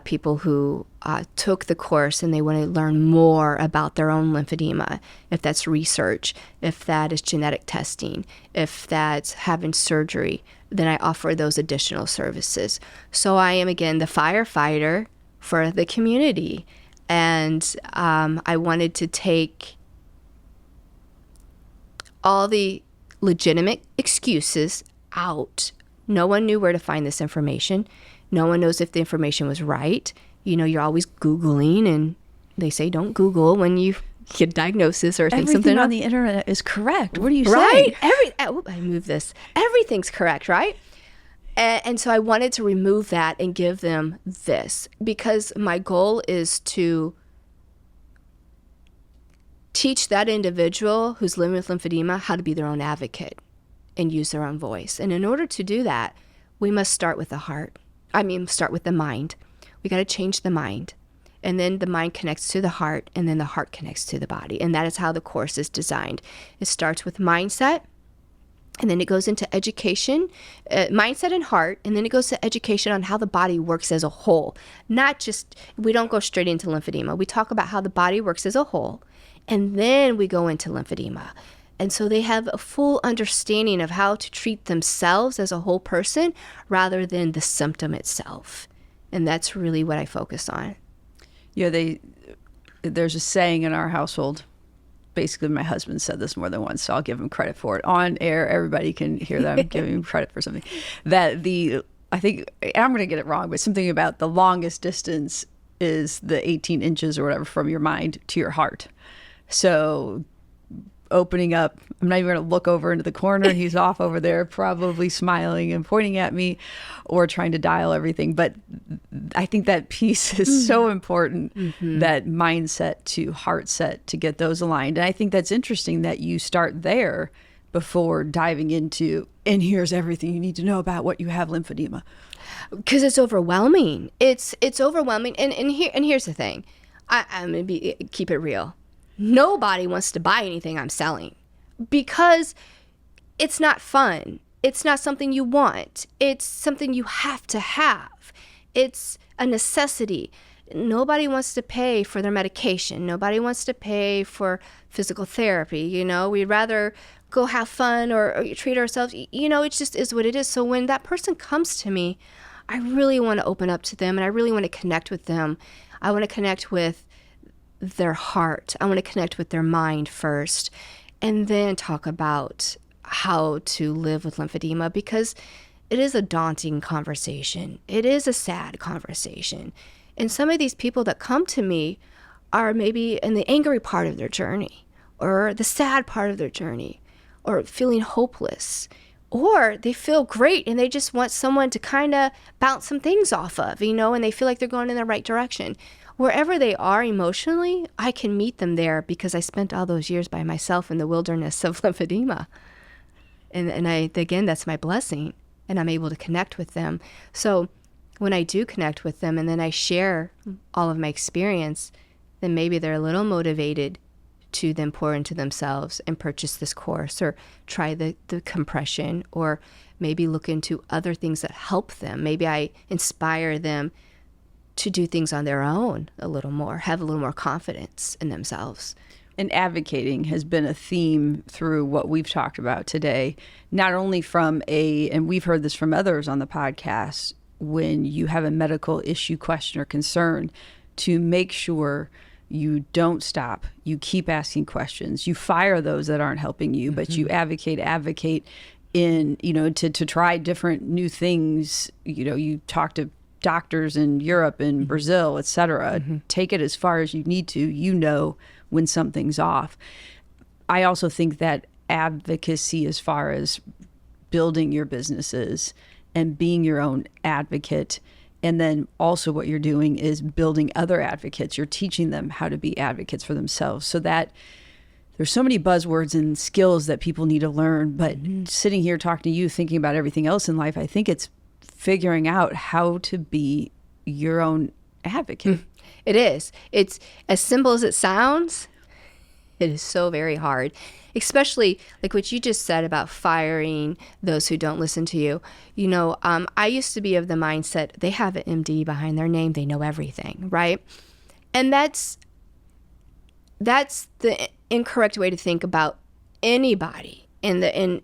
people who took the course and they want to learn more about their own lymphedema, if that's research, if that is genetic testing, if that's having surgery, then I offer those additional services. So I am, again, the firefighter for the community. And I wanted to take all the legitimate excuses out. No one knew where to find this information. No one knows if the information was right. You know, you're always Googling, and they say don't Google when you get a diagnosis or think something. Everything on the internet is correct. What are you saying? Right? I moved this. Everything's correct, right? And so I wanted to remove that and give them this, because my goal is to teach that individual who's living with lymphedema how to be their own advocate. and use their own voice. And in order to do that, we must start with the heart. Start with the mind. We got to change the mind. And then the mind connects to the heart, and then the heart connects to the body. And that is how the course is designed. It starts with mindset, and then it goes into education, mindset and heart, and then it goes to education on how the body works as a whole. Not just, we don't go straight into lymphedema. We talk about how the body works as a whole, and then we go into lymphedema. And so they have a full understanding of how to treat themselves as a whole person rather than the symptom itself. And that's really what I focus on. Yeah, there's a saying in our household. Basically, my husband said this more than once, so I'll give him credit for it. On air, everybody can hear that I'm giving him credit for something. I think, I'm going to get it wrong, but something about the longest distance is the 18 inches or whatever from your mind to your heart. So opening up, I'm not even going to look over into the corner. He's off over there, probably smiling and pointing at me or trying to dial everything. But I think that piece is so important, that mindset to heart set, to get those aligned. And I think that's interesting that you start there before diving into, and here's everything you need to know about what you have lymphedema. Because it's overwhelming. It's overwhelming. And here's the thing. I'm going to keep it real. Nobody wants to buy anything I'm selling because it's not fun. It's not something you want. It's something you have to have. It's a necessity. Nobody wants to pay for their medication. Nobody wants to pay for physical therapy. We'd rather go have fun or treat ourselves. It just is what it is. So when that person comes to me, I really want to open up to them, and I really want to connect with them. I want to connect with their heart. I want to connect with their mind first, and then talk about how to live with lymphedema, because it is a daunting conversation. It is a sad conversation. And some of these people that come to me are maybe in the angry part of their journey, or the sad part of their journey, or feeling hopeless, or they feel great and they just want someone to kind of bounce some things off of, and they feel like they're going in the right direction. Wherever they are emotionally, I can meet them there because I spent all those years by myself in the wilderness of lymphedema. And again, that's my blessing, and I'm able to connect with them. So when I do connect with them and then I share all of my experience, then maybe they're a little motivated to then pour into themselves and purchase this course, or try the compression, or maybe look into other things that help them. Maybe I inspire them to do things on their own a little more, have a little more confidence in themselves. And advocating has been a theme through what we've talked about today, not only and we've heard this from others on the podcast, when you have a medical issue, question, or concern, to make sure you don't stop, you keep asking questions, you fire those that aren't helping you, but you advocate in, to try different new things. You talk to doctors in Europe and Brazil, et cetera. Take it as far as you need to, when something's off. I also think that advocacy, as far as building your businesses and being your own advocate, and then also what you're doing is building other advocates. You're teaching them how to be advocates for themselves, so that there's so many buzzwords and skills that people need to learn. But sitting here talking to you, thinking about everything else in life, I think it's figuring out how to be your own advocate. It is. It's as simple as it sounds. It is so very hard, especially like what you just said about firing those who don't listen to you. I used to be of the mindset, they have an MD behind their name, they know everything, right? And that's the incorrect way to think about anybody in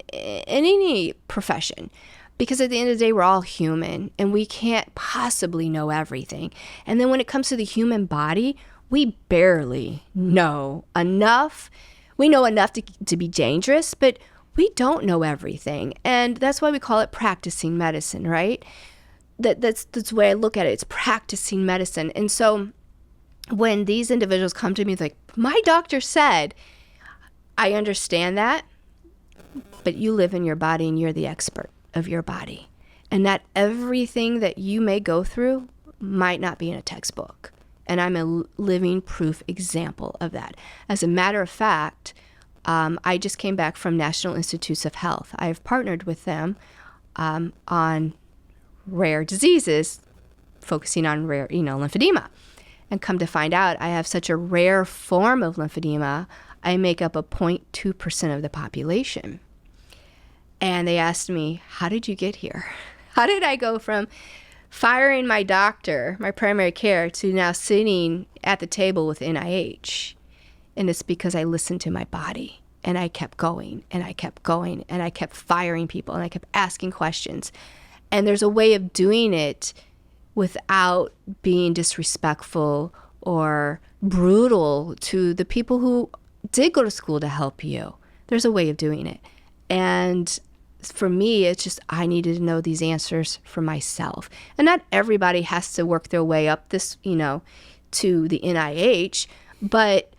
any profession. Because at the end of the day, we're all human, and we can't possibly know everything. And then when it comes to the human body, we barely know enough. We know enough to be dangerous, but we don't know everything. And that's why we call it practicing medicine, right? That's the way I look at it. It's practicing medicine. And so when these individuals come to me, it's like, my doctor said, I understand that, but you live in your body and you're the expert of your body, and that everything that you may go through might not be in a textbook. And I'm a living proof example of that. As a matter of fact, I just came back from National Institutes of Health. I've partnered with them on rare diseases, focusing on rare, lymphedema. And come to find out, I have such a rare form of lymphedema, I make up a 0.2% of the population. And they asked me, how did you get here? How did I go from firing my doctor, my primary care, to now sitting at the table with NIH? And it's because I listened to my body, and I kept going, and I kept going, and I kept firing people, and I kept asking questions. And there's a way of doing it without being disrespectful or brutal to the people who did go to school to help you. There's a way of doing it. And for me, it's just I needed to know these answers for myself. And not everybody has to work their way up this, to the NIH, but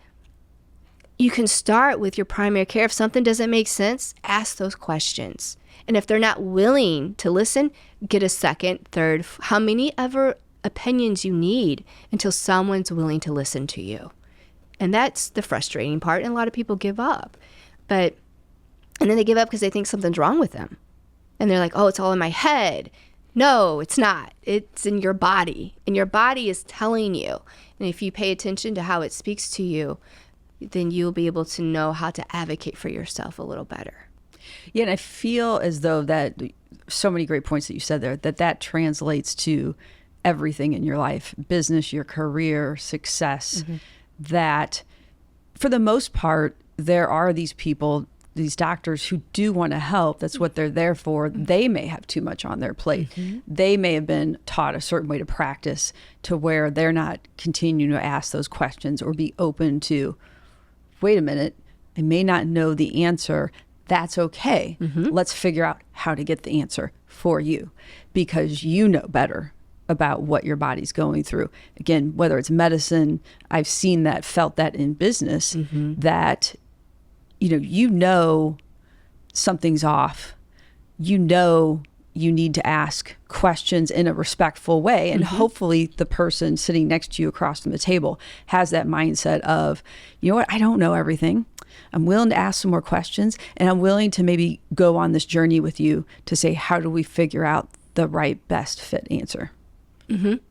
you can start with your primary care. If something doesn't make sense, ask those questions. And if they're not willing to listen, get a second, third, how many ever opinions you need until someone's willing to listen to you. And that's the frustrating part. And a lot of people give up. And then they give up because they think something's wrong with them. And they're like, oh, it's all in my head. No, it's not. It's in your body. And your body is telling you. And if you pay attention to how it speaks to you, then you'll be able to know how to advocate for yourself a little better. Yeah, and I feel as though that so many great points that you said there, that translates to everything in your life, business, your career, success, that for the most part, there are these people, these doctors who do want to help. That's what they're there for. They may have too much on their plate. They may have been taught a certain way to practice to where they're not continuing to ask those questions or be open to, wait a minute, I may not know the answer. That's okay. Let's figure out how to get the answer for you because you know better about what your body's going through. Again, whether it's medicine, I've seen that, felt that in business, that, you know something's off. You know you need to ask questions in a respectful way. And hopefully the person sitting next to you across from the table has that mindset of, you know what, I don't know everything. I'm willing to ask some more questions, and I'm willing to maybe go on this journey with you to say, how do we figure out the right best fit answer?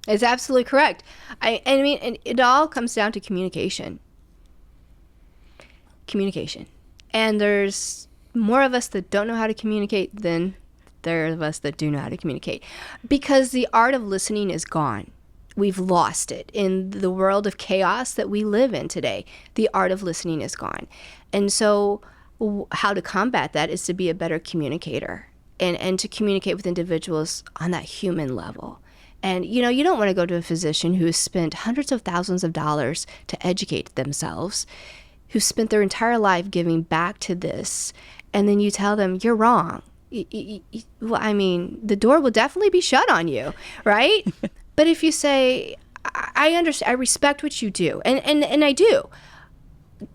It's absolutely correct. I mean, and it all comes down to communication. And there's more of us that don't know how to communicate than there are of us that do know how to communicate, because the art of listening is gone. We've lost it in the world of chaos that we live in today. The art of listening is gone. And so how to combat that is to be a better communicator and to communicate with individuals on that human level. And, you don't want to go to a physician who has spent hundreds of thousands of dollars to educate themselves, who spent their entire life giving back to this, and then you tell them, you're wrong. Well, I mean, the door will definitely be shut on you, right? But if you say, I understand, I respect what you do, and I do.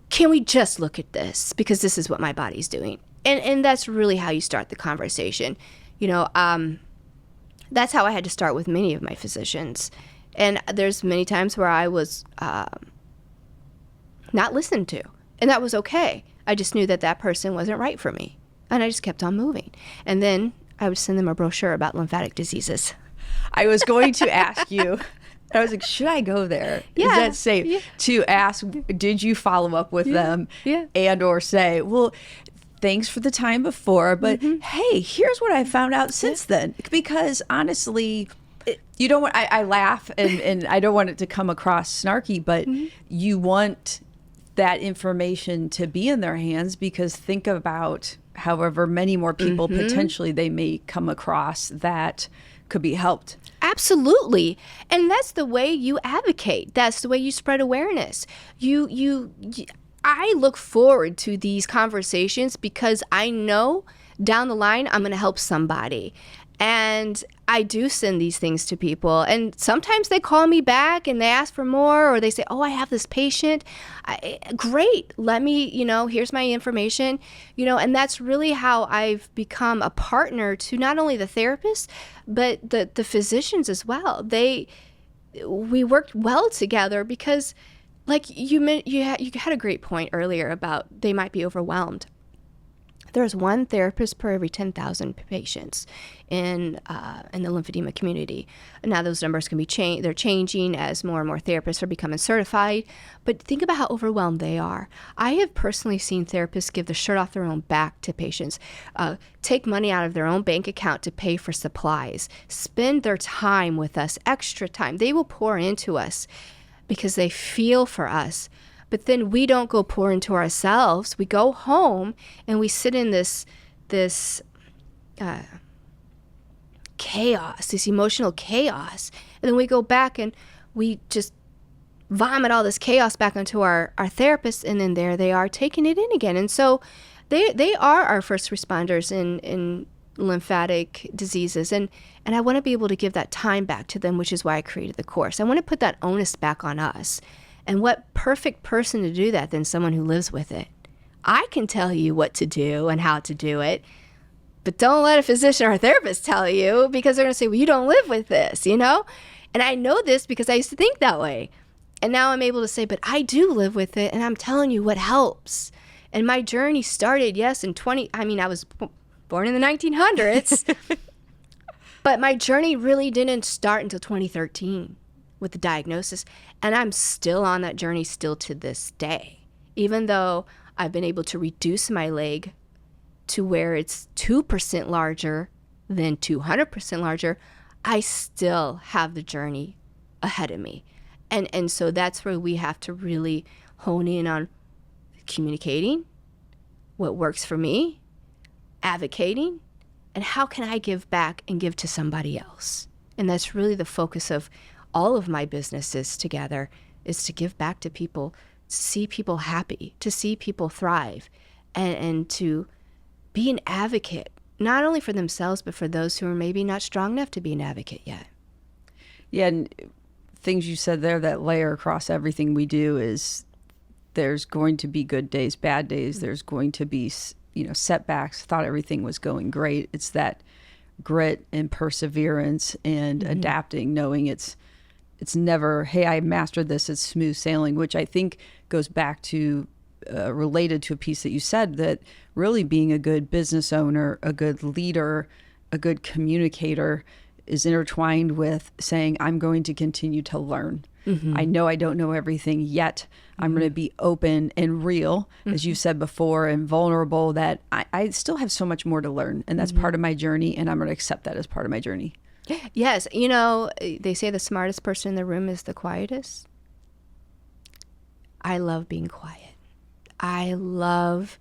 Can we just look at this? Because this is what my body's doing. And that's really how you start the conversation. That's how I had to start with many of my physicians. And there's many times where I was not listened to. And that was okay. I just knew that person wasn't right for me. And I just kept on moving. And then I would send them a brochure about lymphatic diseases. I was going to ask you, I was like, should I go there? Yeah. Is that safe? Yeah. To ask, did you follow up with them? Yeah. And or say, well, thanks for the time before, but hey, here's what I found out since then. Because honestly, you don't want, I laugh and I don't want it to come across snarky, but you want that information to be in their hands, because think about however many more people potentially they may come across that could be helped. Absolutely. And that's the way you advocate. That's the way you spread awareness. I look forward to these conversations because I know down the line I'm going to help somebody. And I do send these things to people. And sometimes they call me back and they ask for more, or they say, oh, I have this patient. Great. Let me, here's my information. And that's really how I've become a partner to not only the therapists, but the physicians as well. We worked well together because like you had a great point earlier about they might be overwhelmed. There's one therapist per every 10,000 patients in the lymphedema community. Now those numbers can be they're changing as more and more therapists are becoming certified. But think about how overwhelmed they are. I have personally seen therapists give the shirt off their own back to patients, take money out of their own bank account to pay for supplies, spend their time with us, extra time. They will pour into us because they feel for us. But then we don't go pour into ourselves. We go home and we sit in this chaos, this emotional chaos. And then we go back and we just vomit all this chaos back onto our therapists. And then there they are taking it in again. And so they are our first responders in lymphatic diseases. And I want to be able to give that time back to them, which is why I created the course. I want to put that onus back on us. And what perfect person to do that than someone who lives with it? I can tell you what to do and how to do it, but don't let a physician or a therapist tell you, because they're going to say, well, you don't live with this, you know? And I know this because I used to think that way. And now I'm able to say, but I do live with it, and I'm telling you what helps. And my journey started, yes, I was born in the 1900s, but my journey really didn't start until 2013. With the diagnosis, and I'm still on that journey still to this day. Even though I've been able to reduce my leg to where it's 2% larger than 200% larger, I still have the journey ahead of me. And so that's where we have to really hone in on communicating, what works for me, advocating, and how can I give back and give to somebody else. And that's really the focus of all of my businesses together, is to give back to people, to see people happy, to see people thrive, and to be an advocate, not only for themselves, but for those who are maybe not strong enough to be an advocate yet. Yeah, and things you said there that layer across everything we do is there's going to be good days, bad days. There's going to be, setbacks. Thought everything was going great. It's that grit and perseverance and adapting, knowing it's never, hey, I mastered this, it's smooth sailing, which I think goes back to related to a piece that you said, that really being a good business owner, a good leader, a good communicator is intertwined with saying, I'm going to continue to learn. I know I don't know everything yet. I'm going to be open and real, as you said before, and vulnerable, that I still have so much more to learn. And that's part of my journey, and I'm going to accept that as part of my journey. Yes. They say the smartest person in the room is the quietest. I love being quiet. I love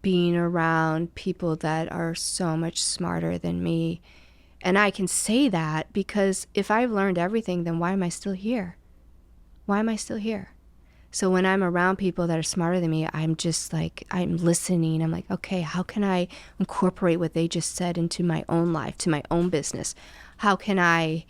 being around people that are so much smarter than me. And I can say that because if I've learned everything, then why am I still here? Why am I still here? So when I'm around people that are smarter than me, I'm just like, I'm listening. I'm like, okay, how can I incorporate what they just said into my own life, to my own business? How can I,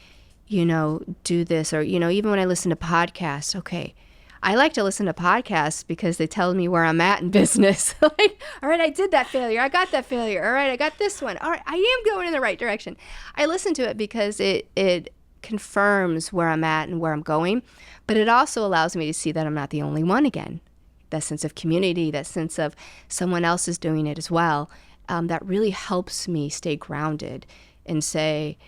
do this? Or, even when I listen to podcasts, okay, I like to listen to podcasts because they tell me where I'm at in business. Like, all right, I did that failure. I got that failure. All right, I got this one. All right, I am going in the right direction. I listen to it because it confirms where I'm at and where I'm going. But it also allows me to see that I'm not the only one again. That sense of community, that sense of someone else is doing it as well, that really helps me stay grounded and say,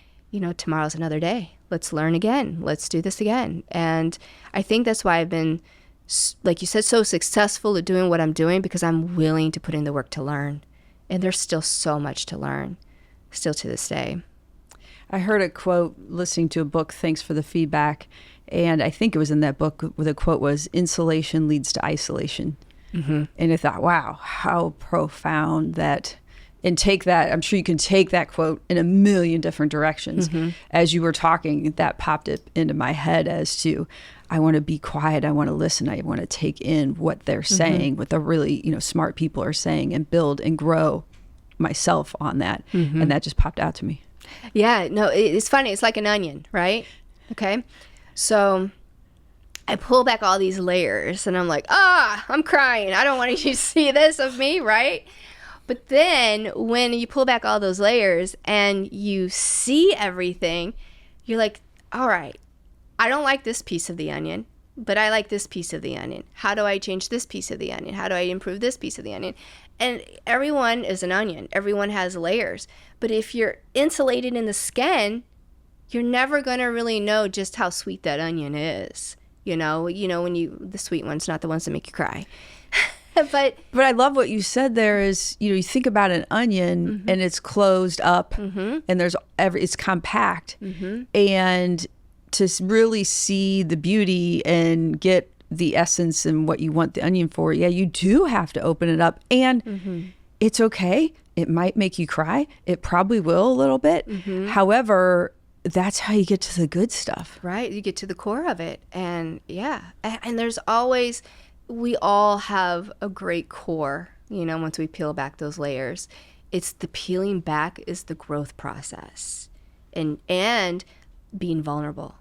tomorrow's another day. Let's learn again. Let's do this again. And I think that's why I've been, like you said, so successful at doing what I'm doing, because I'm willing to put in the work to learn. And there's still so much to learn, still to this day. I heard a quote listening to a book, Thanks for the Feedback, and I think it was in that book where the quote was, insulation leads to isolation. And I thought, wow, how profound that, and take that, I'm sure you can take that quote in a million different directions. As you were talking, that popped it into my head as to, I want to be quiet, I want to listen, I want to take in what they're saying, what the really, smart people are saying, and build and grow myself on that. And that just popped out to me. Yeah, no, it's funny. It's like an onion, right? Okay. So I pull back all these layers and I'm like, I'm crying. I don't want you to see this of me, right? But then when you pull back all those layers and you see everything, you're like, all right, I don't like this piece of the onion. but I like this piece of the onion. How do I change this piece of the onion? How do I improve this piece of the onion? And everyone is an onion. Everyone has layers. But if you're insulated in the skin, you're never going to really know just how sweet that onion is. When the sweet ones, not the ones that make you cry. But I love what you said there is, you think about an onion and it's closed up and it's compact, and to really see the beauty and get the essence and what you want the onion for, you do have to open it up, and it's okay. It might make you cry. It probably will a little bit. However, that's how you get to the good stuff. Right. You get to the core of it. And and there's always, we all have a great core, once we peel back those layers. It's the peeling back is the growth process, and being vulnerable.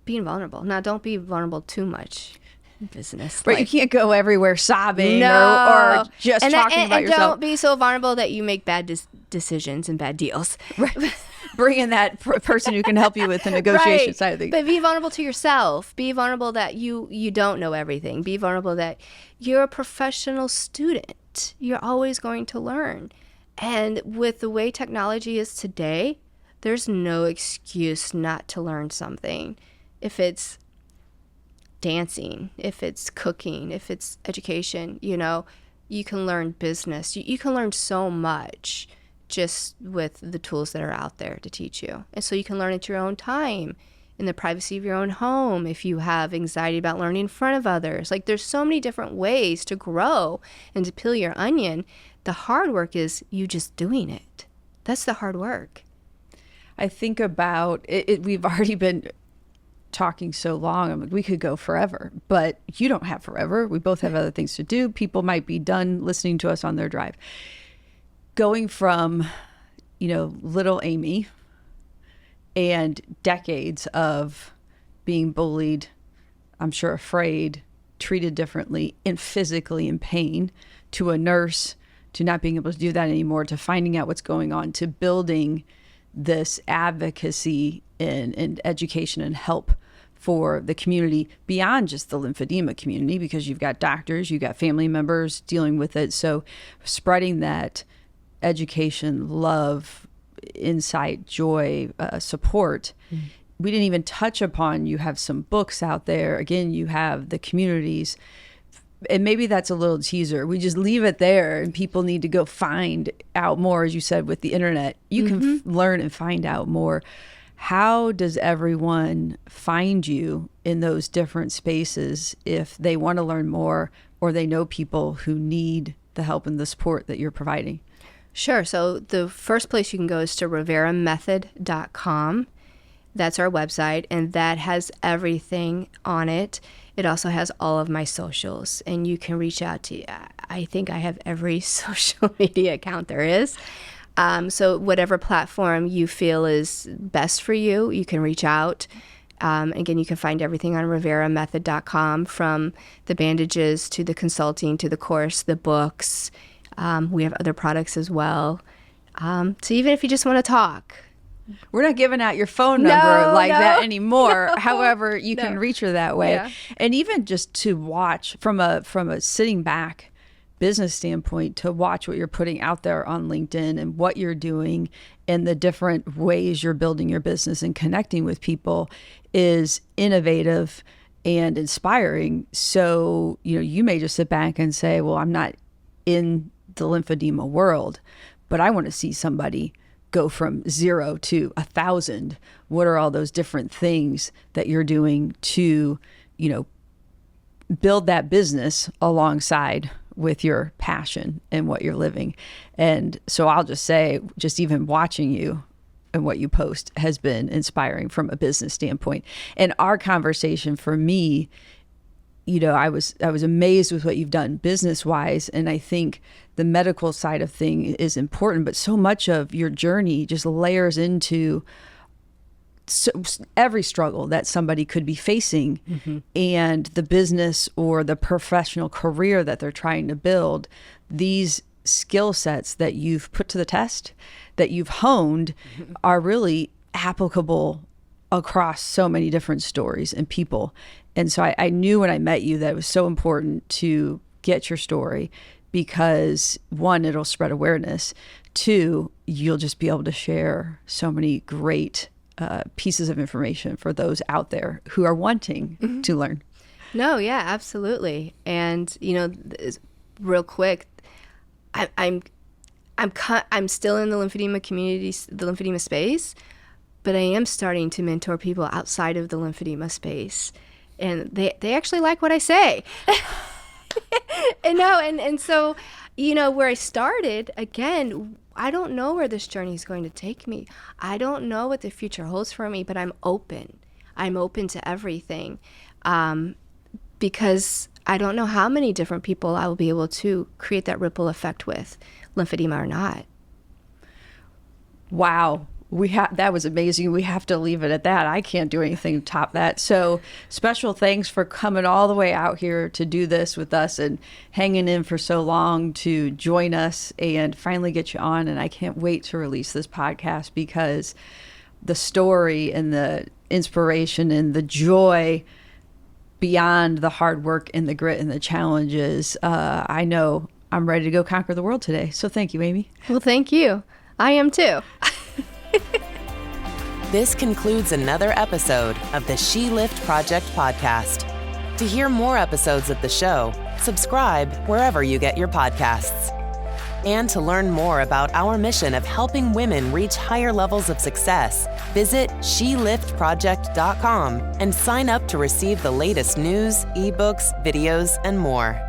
Now, don't be vulnerable too much in business. Right. You can't go everywhere sobbing or just talking about yourself. Don't be so vulnerable that you make bad decisions and bad deals. Right. Bring in that person who can help you with the negotiation side of things. But be vulnerable to yourself. Be vulnerable that you don't know everything. Be vulnerable that you're a professional student. You're always going to learn. And with the way technology is today, there's no excuse not to learn something. If it's dancing, if it's cooking, if it's education, you can learn business. You can learn so much just with the tools that are out there to teach you. And so you can learn at your own time, in the privacy of your own home, if you have anxiety about learning in front of others. Like, there's so many different ways to grow and to peel your onion. The hard work is you just doing it. That's the hard work. I think about it. We've already been talking so long. We could go forever, but you don't have forever. We both have other things to do. People might be done listening to us on their drive. Going from, little Amy and decades of being bullied, I'm sure afraid, treated differently, and physically in pain, to a nurse, to not being able to do that anymore, to finding out what's going on, to building this advocacy and education and help for the community beyond just the lymphedema community, because you've got doctors, you've got family members dealing with it. So spreading that education, love, insight, joy, support. We didn't even touch upon, you have some books out there. Again, you have the communities. And maybe that's a little teaser. We just leave it there, and people need to go find out more. As you said, with the internet, you can learn and find out more. How does everyone find you in those different spaces if they want to learn more, or they know people who need the help and the support that you're providing? Sure. So the first place you can go is to riveramethod.com. That's our website, and that has everything on it. It also has all of my socials, and you can reach out to, I think I have every social media account there is. So whatever platform you feel is best for you, you can reach out. Again, you can find everything on riveramethod.com, from the bandages to the consulting to the course, the books. We have other products as well. So even if you just want to talk. We're not giving out your phone number that anymore. However, you can reach her that way. Yeah. And even just to watch from a sitting back business standpoint, to watch what you're putting out there on LinkedIn and what you're doing and the different ways you're building your business and connecting with people is innovative and inspiring. So, you may just sit back and say, well, I'm not in the lymphedema world, but I want to see somebody go from 0 to 1,000. What are all those different things that you're doing to, build that business alongside with your passion and what you're living? And so I'll just say, just even watching you and what you post has been inspiring from a business standpoint. And our conversation, for me, I was amazed with what you've done business wise. And I think the medical side of thing is important, but so much of your journey just layers into every struggle that somebody could be facing, and the business or the professional career that they're trying to build. These skill sets that you've put to the test, that you've honed, are really applicable across so many different stories and people. And so I knew when I met you that it was so important to get your story because, one, it'll spread awareness. Two, you'll just be able to share so many great pieces of information for those out there who are wanting to learn. No, yeah, absolutely. And, real quick, I'm still in the lymphedema community, the lymphedema space, but I am starting to mentor people outside of the lymphedema space. And they actually like what I say. And so, where I started, again, I don't know where this journey is going to take me. I don't know what the future holds for me, but I'm open. I'm open to everything because I don't know how many different people I will be able to create that ripple effect with, lymphedema or not. Wow. That was amazing. We have to leave it at that. I can't do anything to top that. So special thanks for coming all the way out here to do this with us and hanging in for so long to join us and finally get you on. And I can't wait to release this podcast because the story and the inspiration and the joy beyond the hard work and the grit and the challenges, I know I'm ready to go conquer the world today. So thank you, Amy. Well, thank you. I am too. This concludes another episode of the She Lift Project podcast. To hear more episodes of the show, subscribe wherever you get your podcasts. And to learn more about our mission of helping women reach higher levels of success, visit sheliftproject.com and sign up to receive the latest news, ebooks, videos, and more.